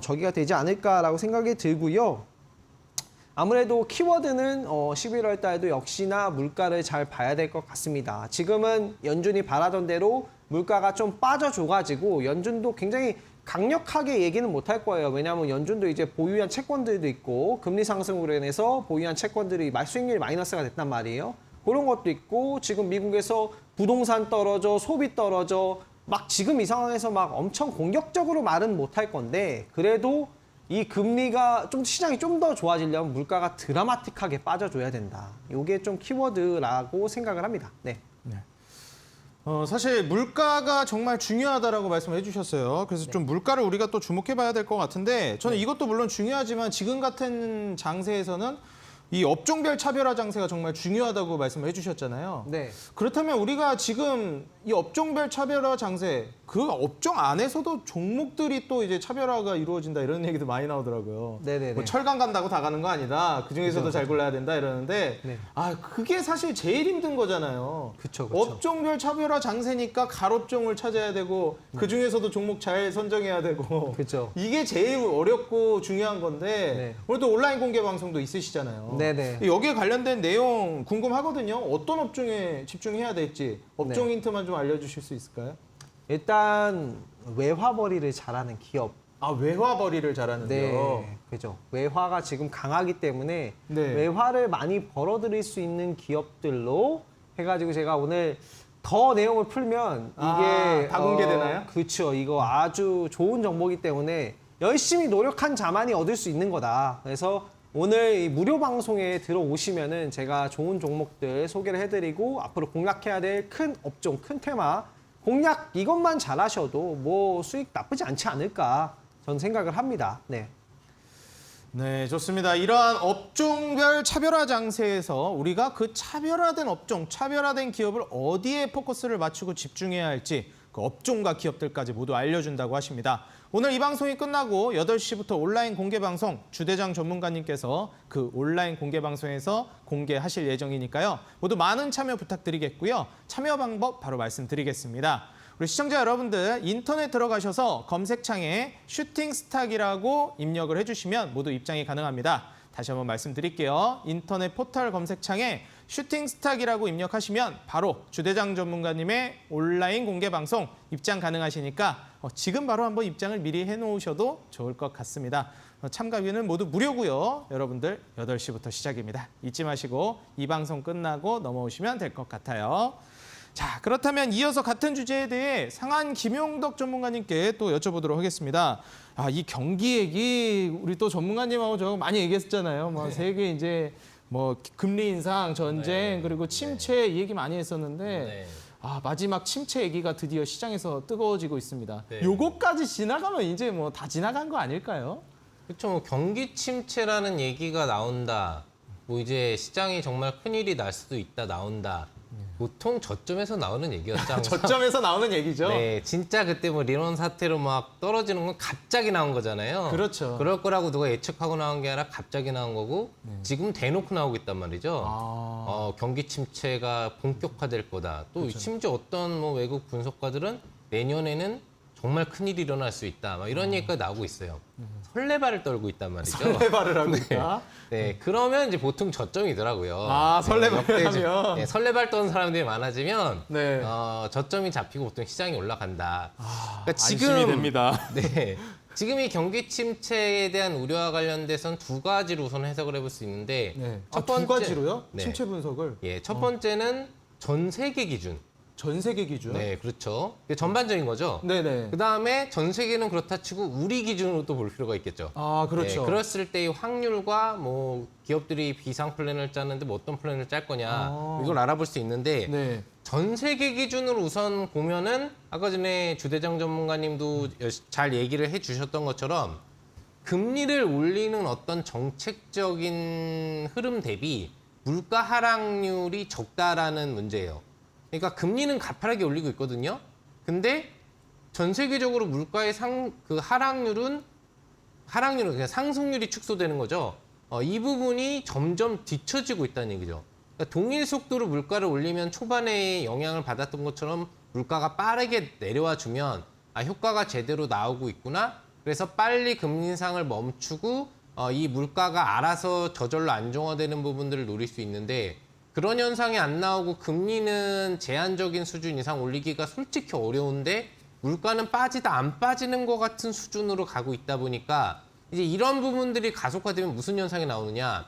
[SPEAKER 4] 저기가 되지 않을까라고 생각이 들고요. 아무래도 키워드는 11월 달도 역시나 물가를 잘 봐야 될 것 같습니다. 지금은 연준이 바라던 대로 물가가 좀 빠져줘가지고 연준도 굉장히 강력하게 얘기는 못할 거예요. 왜냐하면 연준도 이제 보유한 채권들도 있고 금리 상승으로 인해서 보유한 채권들이 수익률이 마이너스가 됐단 말이에요. 그런 것도 있고 지금 미국에서 부동산 떨어져 소비 떨어져 막 지금 이 상황에서 막 엄청 공격적으로 말은 못할 건데 그래도 이 금리가 좀 시장이 좀 더 좋아지려면 물가가 드라마틱하게 빠져줘야 된다. 이게 좀 키워드라고 생각을 합니다. 네.
[SPEAKER 1] 사실 물가가 정말 중요하다라고 말씀해 주셨어요. 그래서 좀 물가를 우리가 또 주목해 봐야 될 것 같은데 저는 이것도 물론 중요하지만 지금 같은 장세에서는 이 업종별 차별화 장세가 정말 중요하다고 말씀을 해주셨잖아요.
[SPEAKER 4] 네.
[SPEAKER 1] 그렇다면 우리가 지금 이 업종별 차별화 장세, 그 업종 안에서도 종목들이 또 이제 차별화가 이루어진다 이런 얘기도 많이 나오더라고요.
[SPEAKER 4] 네네네.
[SPEAKER 1] 뭐 철강 간다고 다 가는 거 아니다. 그 중에서도
[SPEAKER 4] 그죠,
[SPEAKER 1] 잘 골라야 된다 이러는데,
[SPEAKER 4] 네.
[SPEAKER 1] 그게 사실 제일 힘든 거잖아요.
[SPEAKER 4] 그쵸.
[SPEAKER 1] 업종별 차별화 장세니까 가업종을 찾아야 되고 그 중에서도 종목 잘 선정해야 되고
[SPEAKER 4] 그쵸.
[SPEAKER 1] 이게 제일 어렵고 중요한 건데
[SPEAKER 4] 네.
[SPEAKER 1] 오늘 또 온라인 공개 방송도 있으시잖아요.
[SPEAKER 4] 네네.
[SPEAKER 1] 여기에 관련된 내용 궁금하거든요. 어떤 업종에 집중해야 될지 업종
[SPEAKER 4] 네.
[SPEAKER 1] 힌트만 좀 알려주실 수 있을까요?
[SPEAKER 4] 일단 외화벌이를 잘하는 기업
[SPEAKER 1] 아, 외화 벌이를 잘하는데요.
[SPEAKER 4] 네, 그죠. 외화가 지금 강하기 때문에
[SPEAKER 1] 네.
[SPEAKER 4] 외화를 많이 벌어들일 수 있는 기업들로 해가지고 제가 오늘 더 내용을 풀면 이게
[SPEAKER 1] 다 공개되나요?
[SPEAKER 4] 그렇죠. 이거 아주 좋은 정보이기 때문에 열심히 노력한 자만이 얻을 수 있는 거다. 그래서 오늘 이 무료 방송에 들어오시면은 제가 좋은 종목들 소개를 해드리고 앞으로 공략해야 될 큰 업종, 큰 테마 공략 이것만 잘하셔도 뭐 수익 나쁘지 않지 않을까 저는 생각을 합니다. 네.
[SPEAKER 1] 네, 좋습니다. 이러한 업종별 차별화 장세에서 우리가 그 차별화된 업종, 차별화된 기업을 어디에 포커스를 맞추고 집중해야 할지 그 업종과 기업들까지 모두 알려준다고 하십니다. 오늘 이 방송이 끝나고 8시부터 온라인 공개 방송 주대장 전문가님께서 그 온라인 공개 방송에서 공개하실 예정이니까요. 모두 많은 참여 부탁드리겠고요. 참여 방법 바로 말씀드리겠습니다. 우리 시청자 여러분들 인터넷 들어가셔서 검색창에 슈팅스탁이라고 입력을 해주시면 모두 입장이 가능합니다. 다시 한번 말씀드릴게요. 인터넷 포털 검색창에 슈팅스탁이라고 입력하시면 바로 주대장 전문가님의 온라인 공개 방송 입장 가능하시니까 지금 바로 한번 입장을 미리 해놓으셔도 좋을 것 같습니다. 참가비는 모두 무료고요. 여러분들 8시부터 시작입니다. 잊지 마시고 이 방송 끝나고 넘어오시면 될 것 같아요. 자, 그렇다면 이어서 같은 주제에 대해 상한 김용덕 전문가님께 또 여쭤보도록 하겠습니다. 아, 이 경기 얘기 우리 또 전문가님하고 저 많이 얘기했었잖아요. 뭐 세계 이제 뭐 금리 인상, 전쟁, 그리고 침체 이 얘기 많이 했었는데 아, 마지막 침체 얘기가 드디어 시장에서 뜨거워지고 있습니다.
[SPEAKER 3] 네.
[SPEAKER 1] 요거까지 지나가면 이제 뭐 다 지나간 거 아닐까요?
[SPEAKER 3] 그렇죠. 뭐 경기 침체라는 얘기가 나온다. 뭐 이제 시장이 정말 큰일이 날 수도 있다 나온다. 보통 저점에서 나오는 얘기였죠. 항상.
[SPEAKER 1] 저점에서 나오는 얘기죠.
[SPEAKER 3] 네, 진짜 그때 뭐 리먼 사태로 막 떨어지는 건 갑자기 나온 거잖아요.
[SPEAKER 1] 그렇죠.
[SPEAKER 3] 그럴 거라고 누가 예측하고 나온 게 아니라 갑자기 나온 거고 지금 대놓고 나오고 있단 말이죠. 경기 침체가 본격화될 거다. 또 심지어 어떤 뭐 외국 분석가들은 내년에는 정말 큰일이 일어날 수 있다. 막 이런 얘기가 나오고 있어요. 설레발을 떨고 있단 말이죠.
[SPEAKER 1] 설레발을 하고 있다.
[SPEAKER 3] 네, 그러면 이제 보통 저점이더라고요.
[SPEAKER 1] 아, 설레발을
[SPEAKER 3] 네, 역대
[SPEAKER 1] 하면.
[SPEAKER 3] 네, 설레발 떠는 사람들이 많아지면
[SPEAKER 1] 네.
[SPEAKER 3] 저점이 잡히고 보통 시장이 올라간다. 그러니까
[SPEAKER 1] 안심이 됩니다.
[SPEAKER 3] 네, 지금 이 경기 침체에 대한 우려와 관련돼서는 두 가지로 우선 해석을 해볼 수 있는데
[SPEAKER 1] 네.
[SPEAKER 3] 첫
[SPEAKER 1] 두 가지로요?
[SPEAKER 3] 네.
[SPEAKER 1] 침체 분석을
[SPEAKER 3] 예, 첫 번째는 전 세계 기준.
[SPEAKER 1] 전 세계 기준.
[SPEAKER 3] 네, 그렇죠. 이게 전반적인 거죠.
[SPEAKER 1] 네네.
[SPEAKER 3] 그 다음에 전 세계는 그렇다 치고 우리 기준으로 또 볼 필요가 있겠죠.
[SPEAKER 1] 아, 그렇죠.
[SPEAKER 3] 네, 그랬을 때 이 확률과 뭐 기업들이 비상 플랜을 짜는데 뭐 어떤 플랜을 짤 거냐 이걸 알아볼 수 있는데
[SPEAKER 1] 네.
[SPEAKER 3] 전 세계 기준으로 우선 보면은 아까 전에 주대장 전문가님도 잘 얘기를 해주셨던 것처럼 금리를 올리는 어떤 정책적인 흐름 대비 물가 하락률이 적다라는 문제예요. 그러니까 금리는 가파르게 올리고 있거든요. 근데 전 세계적으로 물가의 하락률은 그냥 상승률이 축소되는 거죠. 이 부분이 점점 뒤처지고 있다는 얘기죠. 그러니까 동일 속도로 물가를 올리면 초반에 영향을 받았던 것처럼 물가가 빠르게 내려와 주면 효과가 제대로 나오고 있구나. 그래서 빨리 금리 인상을 멈추고 이 물가가 알아서 저절로 안정화되는 부분들을 노릴 수 있는데 그런 현상이 안 나오고 금리는 제한적인 수준 이상 올리기가 솔직히 어려운데 물가는 빠지다 안 빠지는 것 같은 수준으로 가고 있다 보니까 이제 이런 부분들이 가속화되면 무슨 현상이 나오느냐.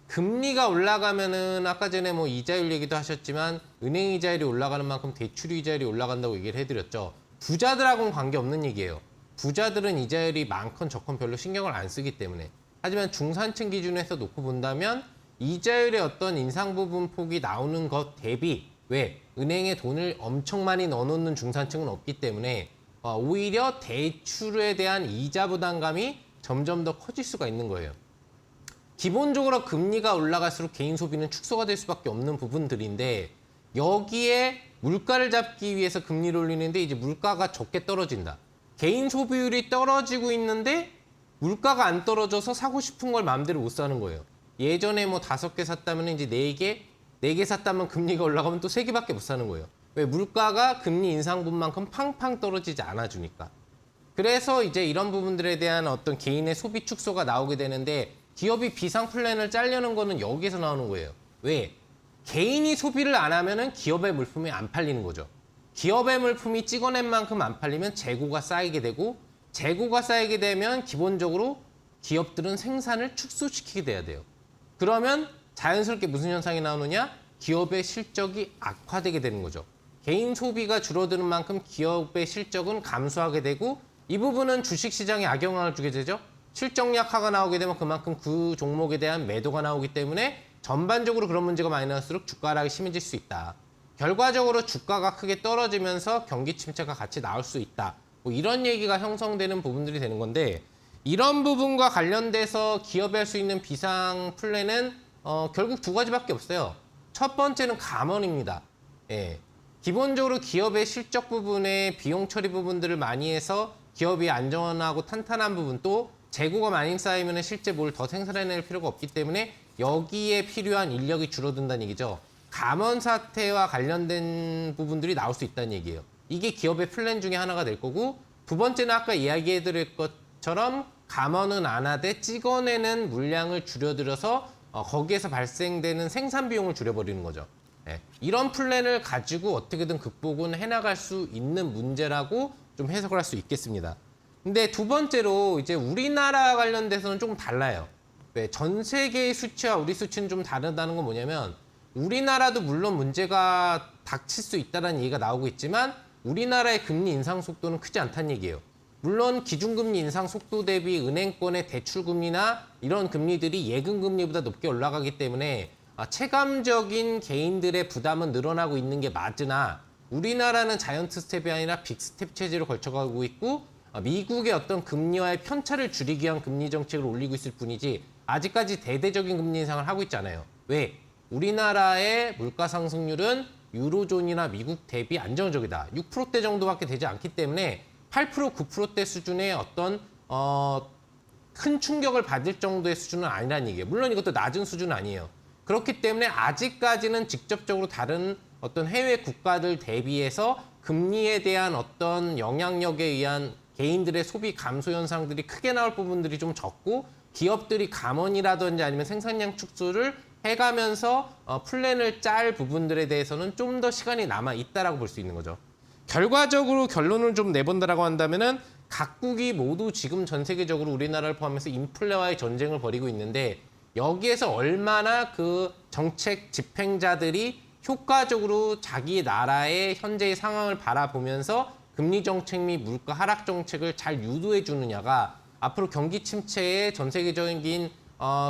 [SPEAKER 3] 금리가 올라가면은 아까 전에 뭐 이자율 얘기도 하셨지만 은행 이자율이 올라가는 만큼 대출 이자율이 올라간다고 얘기를 해드렸죠. 부자들하고는 관계없는 얘기예요. 부자들은 이자율이 많건 적건 별로 신경을 안 쓰기 때문에. 하지만 중산층 기준에서 놓고 본다면 이자율의 어떤 인상 부분 폭이 나오는 것 대비 왜? 은행에 돈을 엄청 많이 넣어놓는 중산층은 없기 때문에 오히려 대출에 대한 이자 부담감이 점점 더 커질 수가 있는 거예요. 기본적으로 금리가 올라갈수록 개인 소비는 축소가 될 수밖에 없는 부분들인데 여기에 물가를 잡기 위해서 금리를 올리는데 이제 물가가 적게 떨어진다. 개인 소비율이 떨어지고 있는데 물가가 안 떨어져서 사고 싶은 걸 마음대로 못 사는 거예요. 예전에 뭐 5개 샀다면 이제 4개 샀다면 금리가 올라가면 또 3개밖에 못 사는 거예요. 왜? 물가가 금리 인상분만큼 팡팡 떨어지지 않아주니까. 그래서 이제 이런 부분들에 대한 어떤 개인의 소비 축소가 나오게 되는데 기업이 비상 플랜을 짜려는 거는 여기서 나오는 거예요. 왜? 개인이 소비를 안 하면은 기업의 물품이 안 팔리는 거죠. 기업의 물품이 찍어낸 만큼 안 팔리면 재고가 쌓이게 되고 재고가 쌓이게 되면 기본적으로 기업들은 생산을 축소시키게 돼야 돼요. 그러면 자연스럽게 무슨 현상이 나오느냐? 기업의 실적이 악화되게 되는 거죠. 개인 소비가 줄어드는 만큼 기업의 실적은 감소하게 되고 이 부분은 주식시장에 악영향을 주게 되죠. 실적 약화가 나오게 되면 그만큼 그 종목에 대한 매도가 나오기 때문에 전반적으로 그런 문제가 많이 나올수록 주가 하락이 심해질 수 있다. 결과적으로 주가가 크게 떨어지면서 경기 침체가 같이 나올 수 있다. 뭐 이런 얘기가 형성되는 부분들이 되는 건데 이런 부분과 관련돼서 기업이 할 수 있는 비상 플랜은 결국 두 가지밖에 없어요. 첫 번째는 감원입니다. 예. 기본적으로 기업의 실적 부분에 비용 처리 부분들을 많이 해서 기업이 안전하고 탄탄한 부분 또 재고가 많이 쌓이면 실제 뭘 더 생산해낼 필요가 없기 때문에 여기에 필요한 인력이 줄어든다는 얘기죠. 감원 사태와 관련된 부분들이 나올 수 있다는 얘기예요. 이게 기업의 플랜 중에 하나가 될 거고 두 번째는 아까 이야기해드릴 것처럼 감원은 안 하되 찍어내는 물량을 줄여들여서 거기에서 발생되는 생산 비용을 줄여버리는 거죠. 예, 이런 플랜을 가지고 어떻게든 극복은 해나갈 수 있는 문제라고 좀 해석을 할 수 있겠습니다. 근데 두 번째로 이제 우리나라 관련돼서는 조금 달라요. 왜? 전 세계의 수치와 우리 수치는 좀 다르다는 건 뭐냐면 우리나라도 물론 문제가 닥칠 수 있다는 얘기가 나오고 있지만 우리나라의 금리 인상 속도는 크지 않다는 얘기예요. 물론 기준금리 인상 속도 대비 은행권의 대출금리나 이런 금리들이 예금금리보다 높게 올라가기 때문에 체감적인 개인들의 부담은 늘어나고 있는 게 맞으나 우리나라는 자이언트 스텝이 아니라 빅스텝 체제로 걸쳐가고 있고 미국의 어떤 금리와의 편차를 줄이기 위한 금리 정책을 올리고 있을 뿐이지 아직까지 대대적인 금리 인상을 하고 있지 않아요. 왜? 우리나라의 물가 상승률은 유로존이나 미국 대비 안정적이다. 6%대 정도밖에 되지 않기 때문에 8%, 9%대 수준의 어떤 큰 충격을 받을 정도의 수준은 아니라는 얘기예요. 물론 이것도 낮은 수준은 아니에요. 그렇기 때문에 아직까지는 직접적으로 다른 어떤 해외 국가들 대비해서 금리에 대한 어떤 영향력에 의한 개인들의 소비 감소 현상들이 크게 나올 부분들이 좀 적고 기업들이 감원이라든지 아니면 생산량 축소를 해가면서 플랜을 짤 부분들에 대해서는 좀 더 시간이 남아 있다라고 볼 수 있는 거죠. 결과적으로 결론을 좀 내본다라고 한다면은 각국이 모두 지금 전 세계적으로 우리나라를 포함해서 인플레와의 전쟁을 벌이고 있는데 여기에서 얼마나 그 정책 집행자들이 효과적으로 자기 나라의 현재의 상황을 바라보면서 금리 정책 및 물가 하락 정책을 잘 유도해 주느냐가 앞으로 경기 침체에 전 세계적인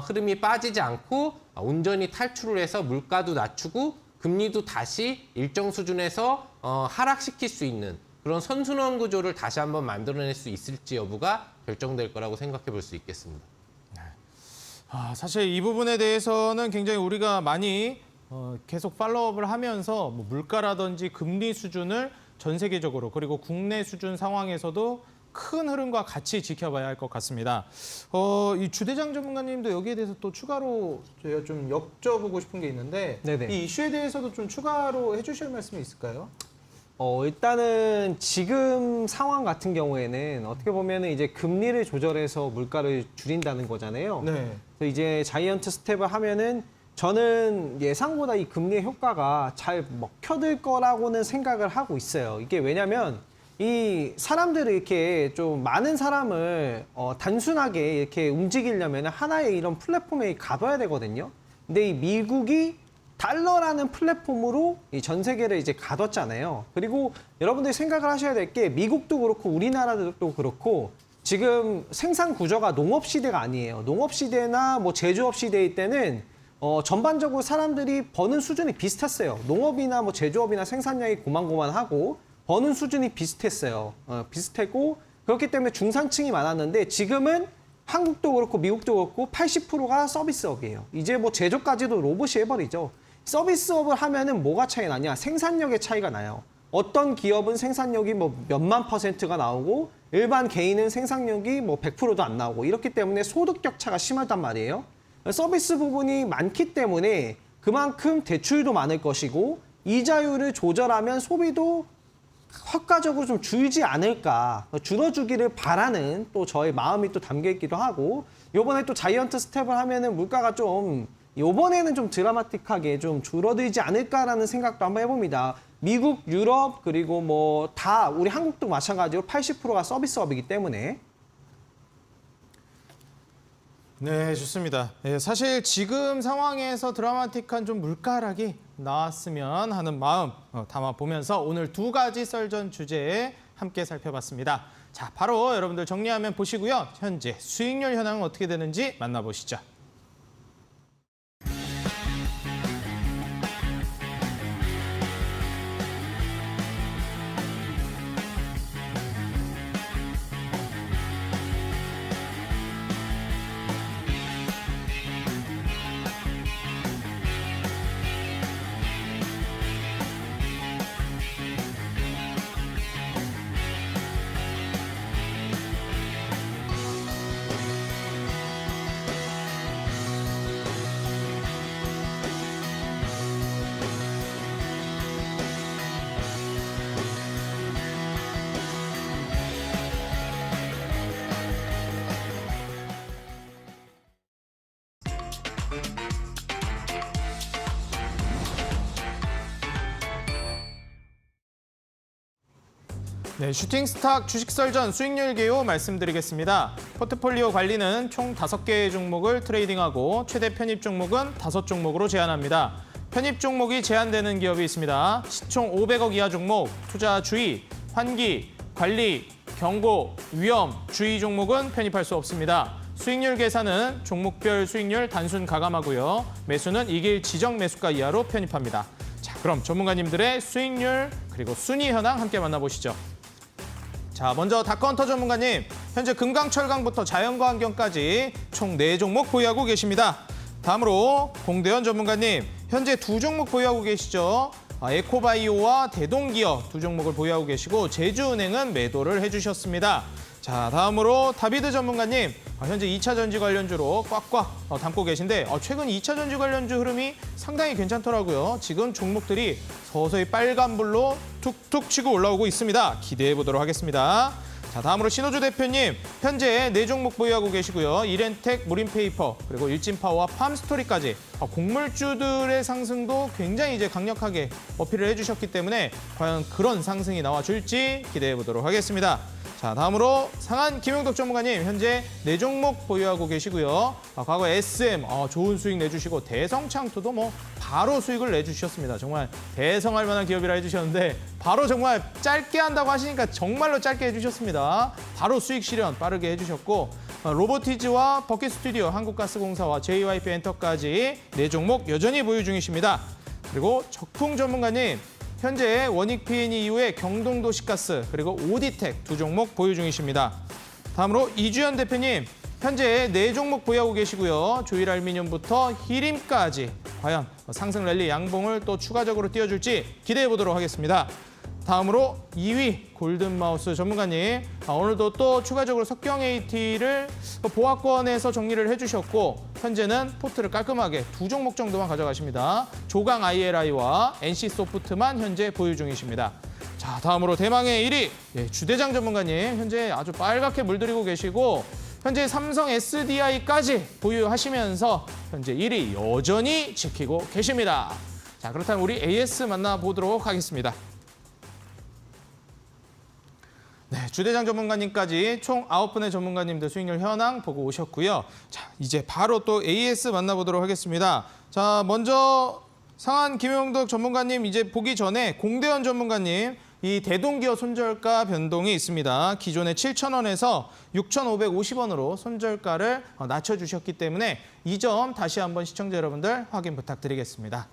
[SPEAKER 3] 흐름이 빠지지 않고 온전히 탈출을 해서 물가도 낮추고 금리도 다시 일정 수준에서 하락시킬 수 있는 그런 선순환 구조를 다시 한번 만들어낼 수 있을지 여부가 결정될 거라고 생각해 볼 수 있겠습니다.
[SPEAKER 1] 사실 이 부분에 대해서는 굉장히 우리가 많이 계속 팔로우업을 하면서 뭐 물가라든지 금리 수준을 전 세계적으로 그리고 국내 수준 상황에서도 큰 흐름과 같이 지켜봐야 할 것 같습니다. 이 주대장 전문가님도 여기에 대해서 또 추가로 저희가 좀 여쭤보고 싶은 게 있는데
[SPEAKER 4] 네네.
[SPEAKER 1] 이 이슈에 대해서도 좀 추가로 해주실 말씀이 있을까요?
[SPEAKER 4] 일단은 지금 상황 같은 경우에는 어떻게 보면은 이제 금리를 조절해서 물가를 줄인다는 거잖아요.
[SPEAKER 1] 네.
[SPEAKER 4] 그래서 이제 자이언트 스텝을 하면은 저는 예상보다 이 금리의 효과가 잘 먹혀들 거라고는 생각을 하고 있어요. 이게 왜냐면 이 사람들을 이렇게 좀 많은 사람을 단순하게 이렇게 움직이려면 하나의 이런 플랫폼에 가봐야 되거든요. 근데 이 미국이 달러라는 플랫폼으로 이 전 세계를 이제 가뒀잖아요. 그리고 여러분들이 생각을 하셔야 될 게 미국도 그렇고 우리나라도 그렇고 지금 생산 구조가 농업 시대가 아니에요. 농업 시대나 뭐 제조업 시대일 때는 전반적으로 사람들이 버는 수준이 비슷했어요. 농업이나 뭐 제조업이나 생산량이 고만고만하고 버는 수준이 비슷했어요. 비슷했고 그렇기 때문에 중산층이 많았는데 지금은 한국도 그렇고 미국도 그렇고 80%가 서비스업이에요. 이제 뭐 제조까지도 로봇이 해버리죠. 서비스업을 하면은 뭐가 차이 나냐? 생산력의 차이가 나요. 어떤 기업은 생산력이 뭐 몇만 %가 나오고 일반 개인은 생산력이 뭐 100%도 안 나오고 이렇기 때문에 소득 격차가 심하단 말이에요. 서비스 부분이 많기 때문에 그만큼 대출도 많을 것이고 이자율을 조절하면 소비도 효과적으로 좀 줄지 않을까, 줄어주기를 바라는 또 저의 마음이 또 담겨 있기도 하고 요번에 또 자이언트 스텝을 하면은 물가가 좀 요번에는 좀 드라마틱하게 좀 줄어들지 않을까라는 생각도 한번 해봅니다. 미국, 유럽 그리고 뭐 다 우리 한국도 마찬가지로 80%가 서비스업이기 때문에
[SPEAKER 1] 네, 좋습니다. 예, 사실 지금 상황에서 드라마틱한 좀 물가 하락이 나왔으면 하는 마음 담아보면서 오늘 두 가지 썰전 주제에 함께 살펴봤습니다. 자, 바로 여러분들 정리하면 보시고요. 현재 수익률 현황은 어떻게 되는지 만나보시죠. 네, 슈팅스탁 주식설전 수익률 개요 말씀드리겠습니다. 포트폴리오 관리는 총 5개의 종목을 트레이딩하고 최대 편입 종목은 5종목으로 제한합니다. 편입 종목이 제한되는 기업이 있습니다. 시총 500억 이하 종목, 투자 주의, 환기, 관리, 경고, 위험, 주의 종목은 편입할 수 없습니다. 수익률 계산은 종목별 수익률 단순 가감하고요. 매수는 이길 지정 매수가 이하로 편입합니다. 자, 그럼 전문가님들의 수익률 그리고 순위 현황 함께 만나보시죠. 자, 먼저 다커헌터 전문가님, 현재 금강철강부터 자연과환경까지 총 4종목 보유하고 계십니다. 다음으로 공대현 전문가님, 현재 2종목 보유하고 계시죠. 에코바이오와 대동기어 2종목을 보유하고 계시고 제주은행은 매도를 해주셨습니다. 자, 다음으로 다비드 전문가님, 현재 2차 전지 관련주로 꽉꽉 담고 계신데 최근 2차 전지 관련주 흐름이 상당히 괜찮더라고요. 지금 종목들이 서서히 빨간불로 툭툭 치고 올라오고 있습니다. 기대해 보도록 하겠습니다. 자, 다음으로 신호주 대표님, 현재 4종목 보유하고 계시고요. 이렌텍, 무림페이퍼, 그리고 일진파워와 팜스토리까지 곡물주들의 상승도 굉장히 이제 강력하게 어필을 해주셨기 때문에 과연 그런 상승이 나와줄지 기대해 보도록 하겠습니다. 자, 다음으로 상한 김용덕 전문가님, 현재 4종목 보유하고 계시고요. 과거 SM 좋은 수익 내주시고 대성창투도 뭐 바로 수익을 내주셨습니다. 정말 대성할 만한 기업이라 해주셨는데 바로 정말 짧게 한다고 하시니까 정말로 짧게 해주셨습니다. 바로 수익 실현 빠르게 해주셨고 로보티즈와 버킷스튜디오, 한국가스공사와 JYP 엔터까지 4종목 여전히 보유 중이십니다. 그리고 적풍 전문가님, 현재 원익 P&E 이후에 경동도시가스 그리고 오디텍 2종목 보유 중이십니다. 다음으로 이주연 대표님, 현재 4종목 보유하고 계시고요. 조일알미늄부터 히림까지 과연 상승 랠리 양봉을 또 추가적으로 띄워줄지 기대해 보도록 하겠습니다. 다음으로 2위 골든마우스 전문가님, 오늘도 또 추가적으로 석경 AT를 보합권에서 정리를 해주셨고 현재는 포트를 깔끔하게 2종목 정도만 가져가십니다. 조강 ILI와 NC소프트만 현재 보유 중이십니다. 자, 다음으로 대망의 1위 주대장 전문가님, 현재 아주 빨갛게 물들이고 계시고 현재 삼성 SDI까지 보유하시면서 현재 1위 여전히 지키고 계십니다. 자, 그렇다면 우리 AS 만나보도록 하겠습니다. 네, 주대장 전문가님까지 총 9분의 전문가님들 수익률 현황 보고 오셨고요. 자, 이제 바로 또 AS 만나보도록 하겠습니다. 자, 먼저 상한 김용덕 전문가님 이제 보기 전에 공대현 전문가님, 이 대동기어 손절가 변동이 있습니다. 기존의 7,000원에서 6,550원으로 손절가를 낮춰주셨기 때문에 이 점 다시 한번 시청자 여러분들 확인 부탁드리겠습니다.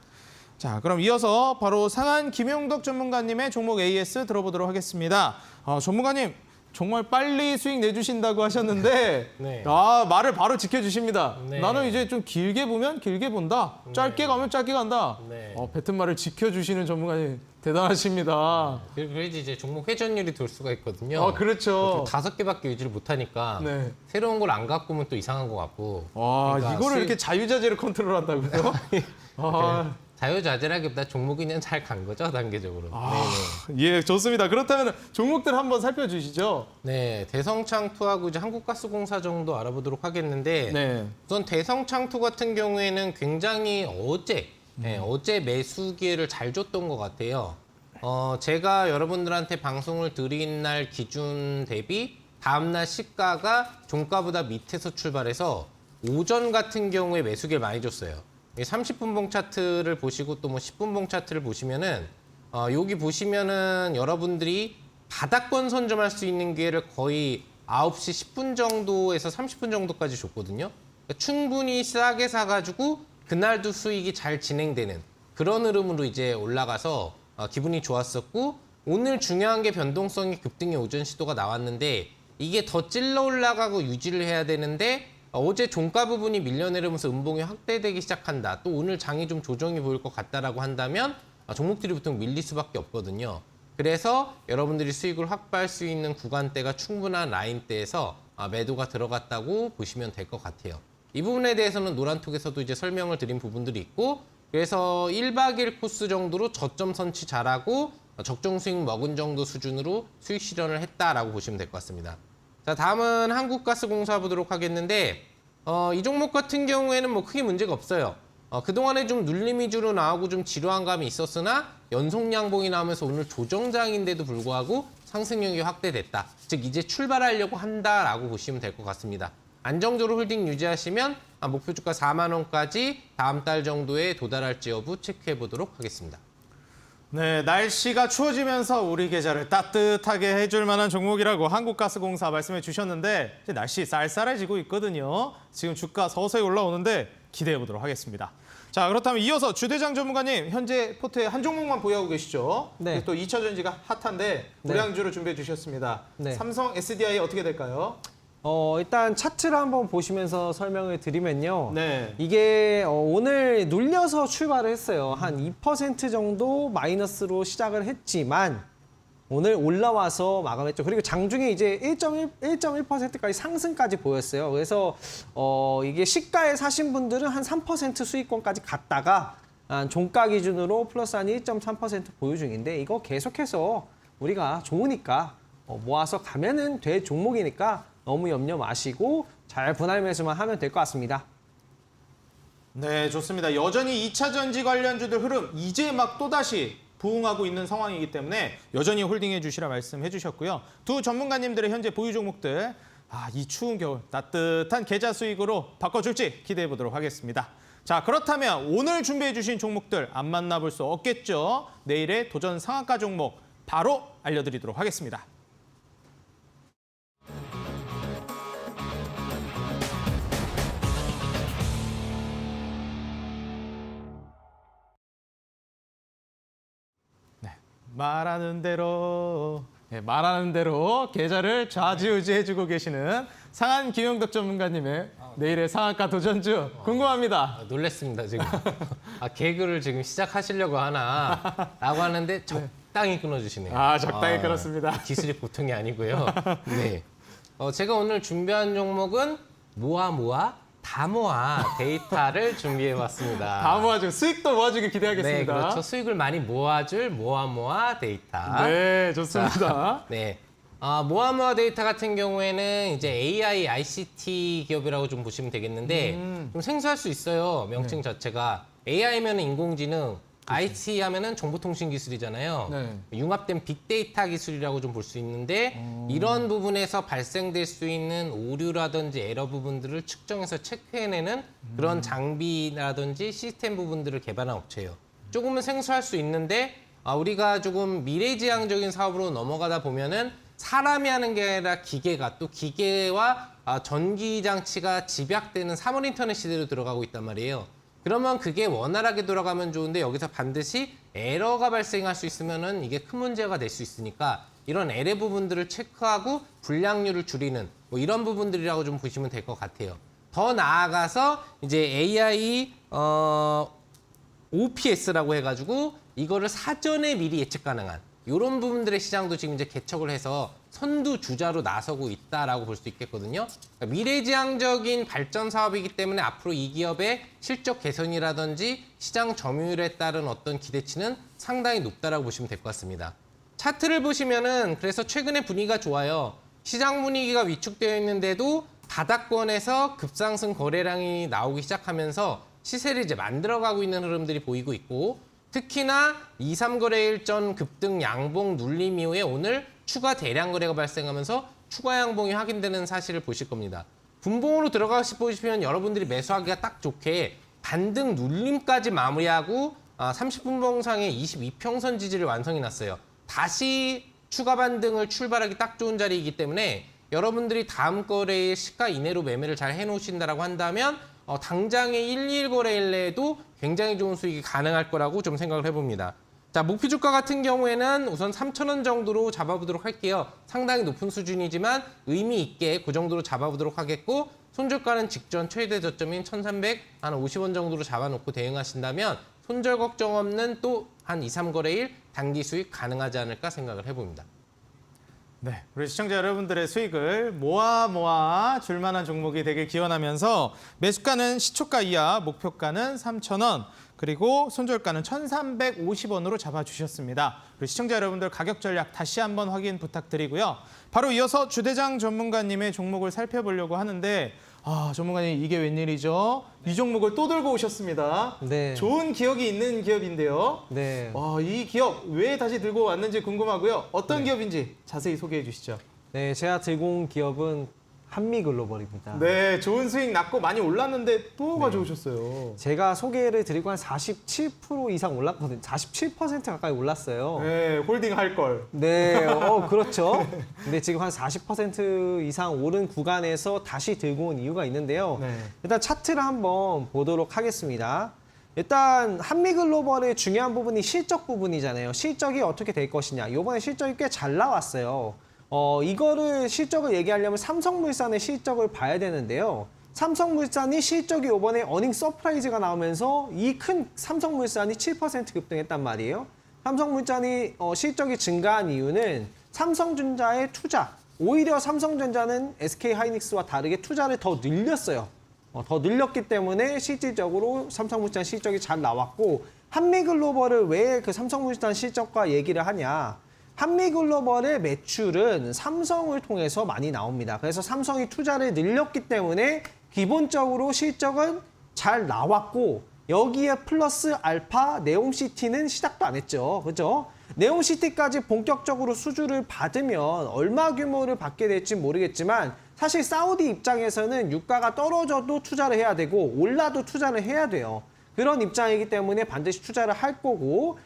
[SPEAKER 1] 자, 그럼 이어서 바로 상한 김용덕 전문가님의 종목 AS 들어보도록 하겠습니다. 전문가님, 정말 빨리 수익 내주신다고 하셨는데
[SPEAKER 3] 네.
[SPEAKER 1] 말을 바로 지켜주십니다.
[SPEAKER 3] 네.
[SPEAKER 1] 나는 이제 좀 길게 보면 길게 본다. 짧게 가면 짧게 간다.
[SPEAKER 3] 네.
[SPEAKER 1] 뱉은 말을 지켜주시는 전문가님 대단하십니다.
[SPEAKER 3] 그래야지 이제 종목 회전율이 돌 수가 있거든요.
[SPEAKER 1] 그렇죠.
[SPEAKER 3] 5개밖에 유지를 못하니까
[SPEAKER 1] 네.
[SPEAKER 3] 새로운 걸 안 갖고 오면 또 이상한 것 같고.
[SPEAKER 1] 와,
[SPEAKER 3] 그러니까
[SPEAKER 1] 이거를 이렇게 자유자재로 컨트롤한다고요?
[SPEAKER 3] 자유자재라기보다 종목이 그냥 잘 간 거죠, 단계적으로.
[SPEAKER 1] 예, 좋습니다. 그렇다면 종목들 한번 살펴주시죠.
[SPEAKER 3] 네, 대성창투하고 이제 한국가스공사 정도 알아보도록 하겠는데
[SPEAKER 1] 네.
[SPEAKER 3] 우선 대성창투 같은 경우에는 굉장히 어제 매수 기회를 잘 줬던 것 같아요. 제가 여러분들한테 방송을 드린 날 기준 대비 다음날 시가가 종가보다 밑에서 출발해서 오전 같은 경우에 매수기를 많이 줬어요. 30분봉 차트를 보시고 또 뭐 10분봉 차트를 보시면은 여기 보시면은 여러분들이 바닥권 선점할 수 있는 기회를 거의 9시 10분 정도에서 30분 정도까지 줬거든요. 그러니까 충분히 싸게 사가지고 그날도 수익이 잘 진행되는 그런 흐름으로 이제 올라가서 기분이 좋았었고, 오늘 중요한 게 변동성이 급등의 오전 시도가 나왔는데 이게 더 찔러 올라가고 유지를 해야 되는데 어제 종가 부분이 밀려내려면서 음봉이 확대되기 시작한다. 또 오늘 장이 좀 조정이 보일 것 같다라고 한다면 종목들이 보통 밀릴 수밖에 없거든요. 그래서 여러분들이 수익을 확보할 수 있는 구간대가 충분한 라인대에서 매도가 들어갔다고 보시면 될 것 같아요. 이 부분에 대해서는 노란톡에서도 이제 설명을 드린 부분들이 있고, 그래서 1박 2일 코스 정도로 저점 선취 잘하고 적정 수익 먹은 정도 수준으로 수익 실현을 했다라고 보시면 될 것 같습니다. 자, 다음은 한국가스공사 보도록 하겠는데, 이 종목 같은 경우에는 뭐 크게 문제가 없어요. 그동안에 좀 눌림 위주로 나오고 좀 지루한 감이 있었으나 연속 양봉이 나오면서 오늘 조정장인데도 불구하고 상승력이 확대됐다. 즉 이제 출발하려고 한다라고 보시면 될 것 같습니다. 안정적으로 홀딩 유지하시면 목표 주가 4만 원까지 다음 달 정도에 도달할지 여부 체크해 보도록 하겠습니다.
[SPEAKER 1] 네, 날씨가 추워지면서 우리 계좌를 따뜻하게 해줄 만한 종목이라고 한국가스공사 말씀해 주셨는데 이제 날씨 쌀쌀해지고 있거든요. 지금 주가 서서히 올라오는데 기대해 보도록 하겠습니다. 자, 그렇다면 이어서 주대장 전문가님, 현재 포트에 한 종목만 보유하고 계시죠?
[SPEAKER 4] 네.
[SPEAKER 1] 또 2차 전지가 핫한데 우량주를 준비해 주셨습니다.
[SPEAKER 4] 네.
[SPEAKER 1] 삼성 SDI 어떻게 될까요?
[SPEAKER 4] 일단 차트를 한번 보시면서 설명을 드리면요.
[SPEAKER 1] 네.
[SPEAKER 4] 이게 오늘 눌려서 출발을 했어요. 한 2% 정도 마이너스로 시작을 했지만 오늘 올라와서 마감했죠. 그리고 장중에 이제 1.1%까지 상승까지 보였어요. 그래서 이게 시가에 사신 분들은 한 3% 수익권까지 갔다가 종가 기준으로 플러스 한 1.3% 보유 중인데, 이거 계속해서 우리가 좋으니까 모아서 가면은 될 종목이니까 너무 염려 마시고 잘 분할 매수만 하면 될 것 같습니다.
[SPEAKER 1] 네, 좋습니다. 여전히 2차 전지 관련주들 흐름 이제 막 또다시 부응하고 있는 상황이기 때문에 여전히 홀딩해 주시라 말씀해 주셨고요. 두 전문가님들의 현재 보유 종목들, 이 추운 겨울 따뜻한 계좌 수익으로 바꿔줄지 기대해 보도록 하겠습니다. 자, 그렇다면 오늘 준비해 주신 종목들 안 만나볼 수 없겠죠. 내일의 도전 상한가 종목 바로 알려드리도록 하겠습니다. 말하는 대로 계좌를 좌지우지해주고 계시는 상한 김영덕 전문가님의 내일의 상한가 도전주 궁금합니다.
[SPEAKER 3] 놀랬습니다, 지금. 개그를 지금 시작하시려고 하나라고 하는데 적당히 끊어주시네요.
[SPEAKER 1] 적당히 끊었습니다.
[SPEAKER 3] 기술이 보통이 아니고요. 네. 제가 오늘 준비한 종목은 다 모아 데이터를 준비해봤습니다.
[SPEAKER 1] 다 모아주고 수익도 모아주길 기대하겠습니다.
[SPEAKER 3] 네, 그렇죠. 수익을 많이 모아줄 모아 데이터.
[SPEAKER 1] 네, 좋습니다.
[SPEAKER 3] 네. 모아 데이터 같은 경우에는 이제 AI, ICT 기업이라고 좀 보시면 되겠는데 좀 생소할 수 있어요. 명칭 자체가. AI면은 인공지능, IT 하면은 정보통신 기술이잖아요.
[SPEAKER 1] 네.
[SPEAKER 3] 융합된 빅데이터 기술이라고 좀 볼 수 있는데 이런 부분에서 발생될 수 있는 오류라든지 에러 부분들을 측정해서 체크해내는 그런 장비라든지 시스템 부분들을 개발한 업체예요. 조금은 생소할 수 있는데 우리가 조금 미래지향적인 사업으로 넘어가다 보면은 사람이 하는 게 아니라 기계가, 또 기계와 전기 장치가 집약되는 3월 인터넷 시대로 들어가고 있단 말이에요. 그러면 그게 원활하게 돌아가면 좋은데 여기서 반드시 에러가 발생할 수 있으면은 이게 큰 문제가 될 수 있으니까 이런 에러 부분들을 체크하고 불량률을 줄이는 뭐 이런 부분들이라고 좀 보시면 될 것 같아요. 더 나아가서 이제 AI OPS라고 해가지고 이거를 사전에 미리 예측 가능한 이런 부분들의 시장도 지금 이제 개척을 해서 선두 주자로 나서고 있다라고 볼 수 있겠거든요. 그러니까 미래지향적인 발전 사업이기 때문에 앞으로 이 기업의 실적 개선이라든지 시장 점유율에 따른 어떤 기대치는 상당히 높다라고 보시면 될 것 같습니다. 차트를 보시면은 그래서 최근에 분위기가 좋아요. 시장 분위기가 위축되어 있는데도 바닥권에서 급상승 거래량이 나오기 시작하면서 시세를 이제 만들어가고 있는 흐름들이 보이고 있고, 특히나 2, 3거래일 전 급등 양봉 눌림 이후에 오늘 추가 대량 거래가 발생하면서 추가 양봉이 확인되는 사실을 보실 겁니다. 분봉으로 들어가시 보시면 여러분들이 매수하기가 딱 좋게 반등 눌림까지 마무리하고 30분봉상의 22평선 지지를 완성해 놨어요. 다시 추가 반등을 출발하기 딱 좋은 자리이기 때문에 여러분들이 다음 거래일 시가 이내로 매매를 잘 해놓으신다라고 한다면 당장의 1, 2일 내에도 굉장히 좋은 수익이 가능할 거라고 좀 생각을 해봅니다. 자, 목표 주가 같은 경우에는 우선 3,000원 정도로 잡아보도록 할게요. 상당히 높은 수준이지만 의미 있게 그 정도로 잡아보도록 하겠고 손절가는 직전 최대 저점인 1,350원 정도로 잡아놓고 대응하신다면 손절 걱정 없는 또 한 2, 3거래일 단기 수익 가능하지 않을까 생각을 해봅니다.
[SPEAKER 1] 네, 우리 시청자 여러분들의 수익을 모아 줄만한 종목이 되길 기원하면서 매수가는 시초가 이하, 목표가는 3,000원, 그리고 손절가는 1,350원으로 잡아주셨습니다. 우리 시청자 여러분들 가격 전략 다시 한번 확인 부탁드리고요. 바로 이어서 주대장 전문가님의 종목을 살펴보려고 하는데 전문가님 이게 웬일이죠? 이 종목을 또 들고 오셨습니다.
[SPEAKER 4] 네.
[SPEAKER 1] 좋은 기억이 있는 기업인데요.
[SPEAKER 4] 네.
[SPEAKER 1] 이 기업 왜 다시 들고 왔는지 궁금하고요. 어떤 기업인지 자세히 소개해 주시죠.
[SPEAKER 4] 네, 제가 들고 온 기업은 한미글로벌입니다.
[SPEAKER 1] 네, 좋은 수익 났고 많이 올랐는데 또 가져오셨어요.
[SPEAKER 4] 제가 소개를 드리고 한 47% 이상 올랐거든요. 47% 가까이 올랐어요.
[SPEAKER 1] 네, 홀딩 할 걸.
[SPEAKER 4] 네, 그렇죠. 근데 지금 한 40% 이상 오른 구간에서 다시 들고 온 이유가 있는데요.
[SPEAKER 1] 네.
[SPEAKER 4] 일단 차트를 한번 보도록 하겠습니다. 일단 한미글로벌의 중요한 부분이 실적 부분이잖아요. 실적이 어떻게 될 것이냐. 이번에 실적이 꽤 잘 나왔어요. 이거를 실적을 얘기하려면 삼성물산의 실적을 봐야 되는데요. 삼성물산이 실적이 이번에 어닝 서프라이즈가 나오면서 이 큰 삼성물산이 7% 급등했단 말이에요. 삼성물산이 실적이 증가한 이유는 삼성전자의 투자, 오히려 삼성전자는 SK하이닉스와 다르게 투자를 더 늘렸어요. 더 늘렸기 때문에 실질적으로 삼성물산 실적이 잘 나왔고 한미글로벌을 왜 그 삼성물산 실적과 얘기를 하냐. 한미글로벌의 매출은 삼성을 통해서 많이 나옵니다. 그래서 삼성이 투자를 늘렸기 때문에 기본적으로 실적은 잘 나왔고 여기에 플러스 알파 네옴시티는 시작도 안 했죠. 그죠? 네옴시티까지 본격적으로 수주를 받으면 얼마 규모를 받게 될지 모르겠지만 사실 사우디 입장에서는 유가가 떨어져도 투자를 해야 되고 올라도 투자를 해야 돼요. 그런 입장이기 때문에 반드시 투자를 할 거고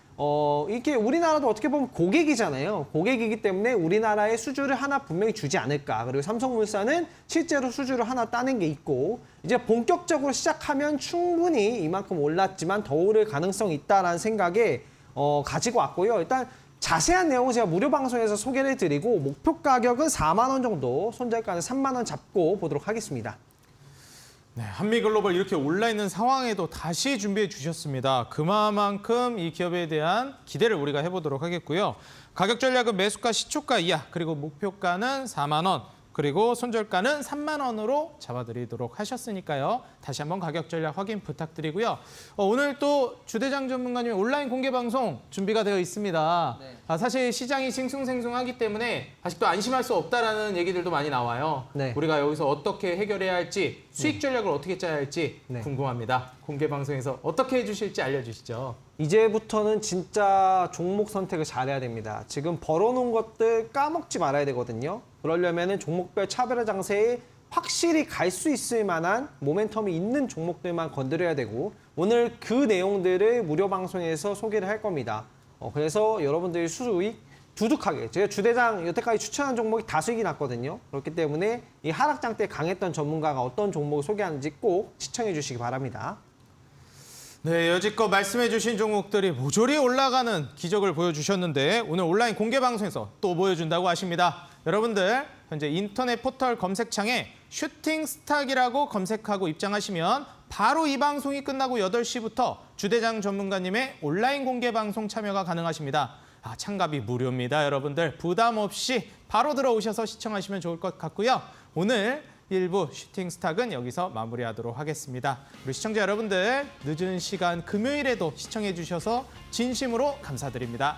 [SPEAKER 4] 이게 우리나라도 어떻게 보면 고객이잖아요. 고객이기 때문에 우리나라에 수주를 하나 분명히 주지 않을까. 그리고 삼성물산은 실제로 수주를 하나 따는 게 있고 이제 본격적으로 시작하면 충분히 이만큼 올랐지만 더 오를 가능성이 있다라는 생각에 가지고 왔고요. 일단 자세한 내용은 제가 무료 방송에서 소개를 드리고 목표 가격은 4만 원 정도, 손절가는 3만 원 잡고 보도록 하겠습니다.
[SPEAKER 1] 네, 한미글로벌 이렇게 올라있는 상황에도 다시 준비해 주셨습니다. 그만큼 이 기업에 대한 기대를 우리가 해보도록 하겠고요. 가격 전략은 매수가 시초가 이하, 그리고 목표가는 4만 원, 그리고 손절가는 3만 원으로 잡아드리도록 하셨으니까요. 다시 한번 가격 전략 확인 부탁드리고요. 오늘 또 주대장 전문가님 온라인 공개 방송 준비가 되어 있습니다. 네. 사실 시장이 싱숭생숭하기 때문에 아직도 안심할 수 없다라는 얘기들도 많이 나와요.
[SPEAKER 4] 네.
[SPEAKER 1] 우리가 여기서 어떻게 해결해야 할지, 수익 전략을 어떻게 짜야 할지
[SPEAKER 4] 네.
[SPEAKER 1] 궁금합니다. 공개 방송에서 어떻게 해주실지 알려주시죠.
[SPEAKER 4] 이제부터는 진짜 종목 선택을 잘해야 됩니다. 지금 벌어놓은 것들 까먹지 말아야 되거든요. 그러려면 종목별 차별화 장세에 확실히 갈 수 있을 만한 모멘텀이 있는 종목들만 건드려야 되고 오늘 그 내용들을 무료 방송에서 소개를 할 겁니다. 그래서 여러분들이 수익 두둑하게 제가 주대장 여태까지 추천한 종목이 다 수익이 났거든요. 그렇기 때문에 이 하락장 때 강했던 전문가가 어떤 종목을 소개하는지 꼭 시청해 주시기 바랍니다.
[SPEAKER 1] 네, 여지껏 말씀해주신 종목들이 모조리 올라가는 기적을 보여주셨는데 오늘 온라인 공개 방송에서 또 보여준다고 하십니다. 여러분들 현재 인터넷 포털 검색창에 슈팅스탁이라고 검색하고 입장하시면 바로 이 방송이 끝나고 8시부터 주대장 전문가님의 온라인 공개 방송 참여가 가능하십니다. 참가비 무료입니다. 여러분들 부담 없이 바로 들어오셔서 시청하시면 좋을 것 같고요. 오늘 1부 슈팅스탁은 여기서 마무리하도록 하겠습니다. 우리 시청자 여러분들 늦은 시간 금요일에도 시청해 주셔서 진심으로 감사드립니다.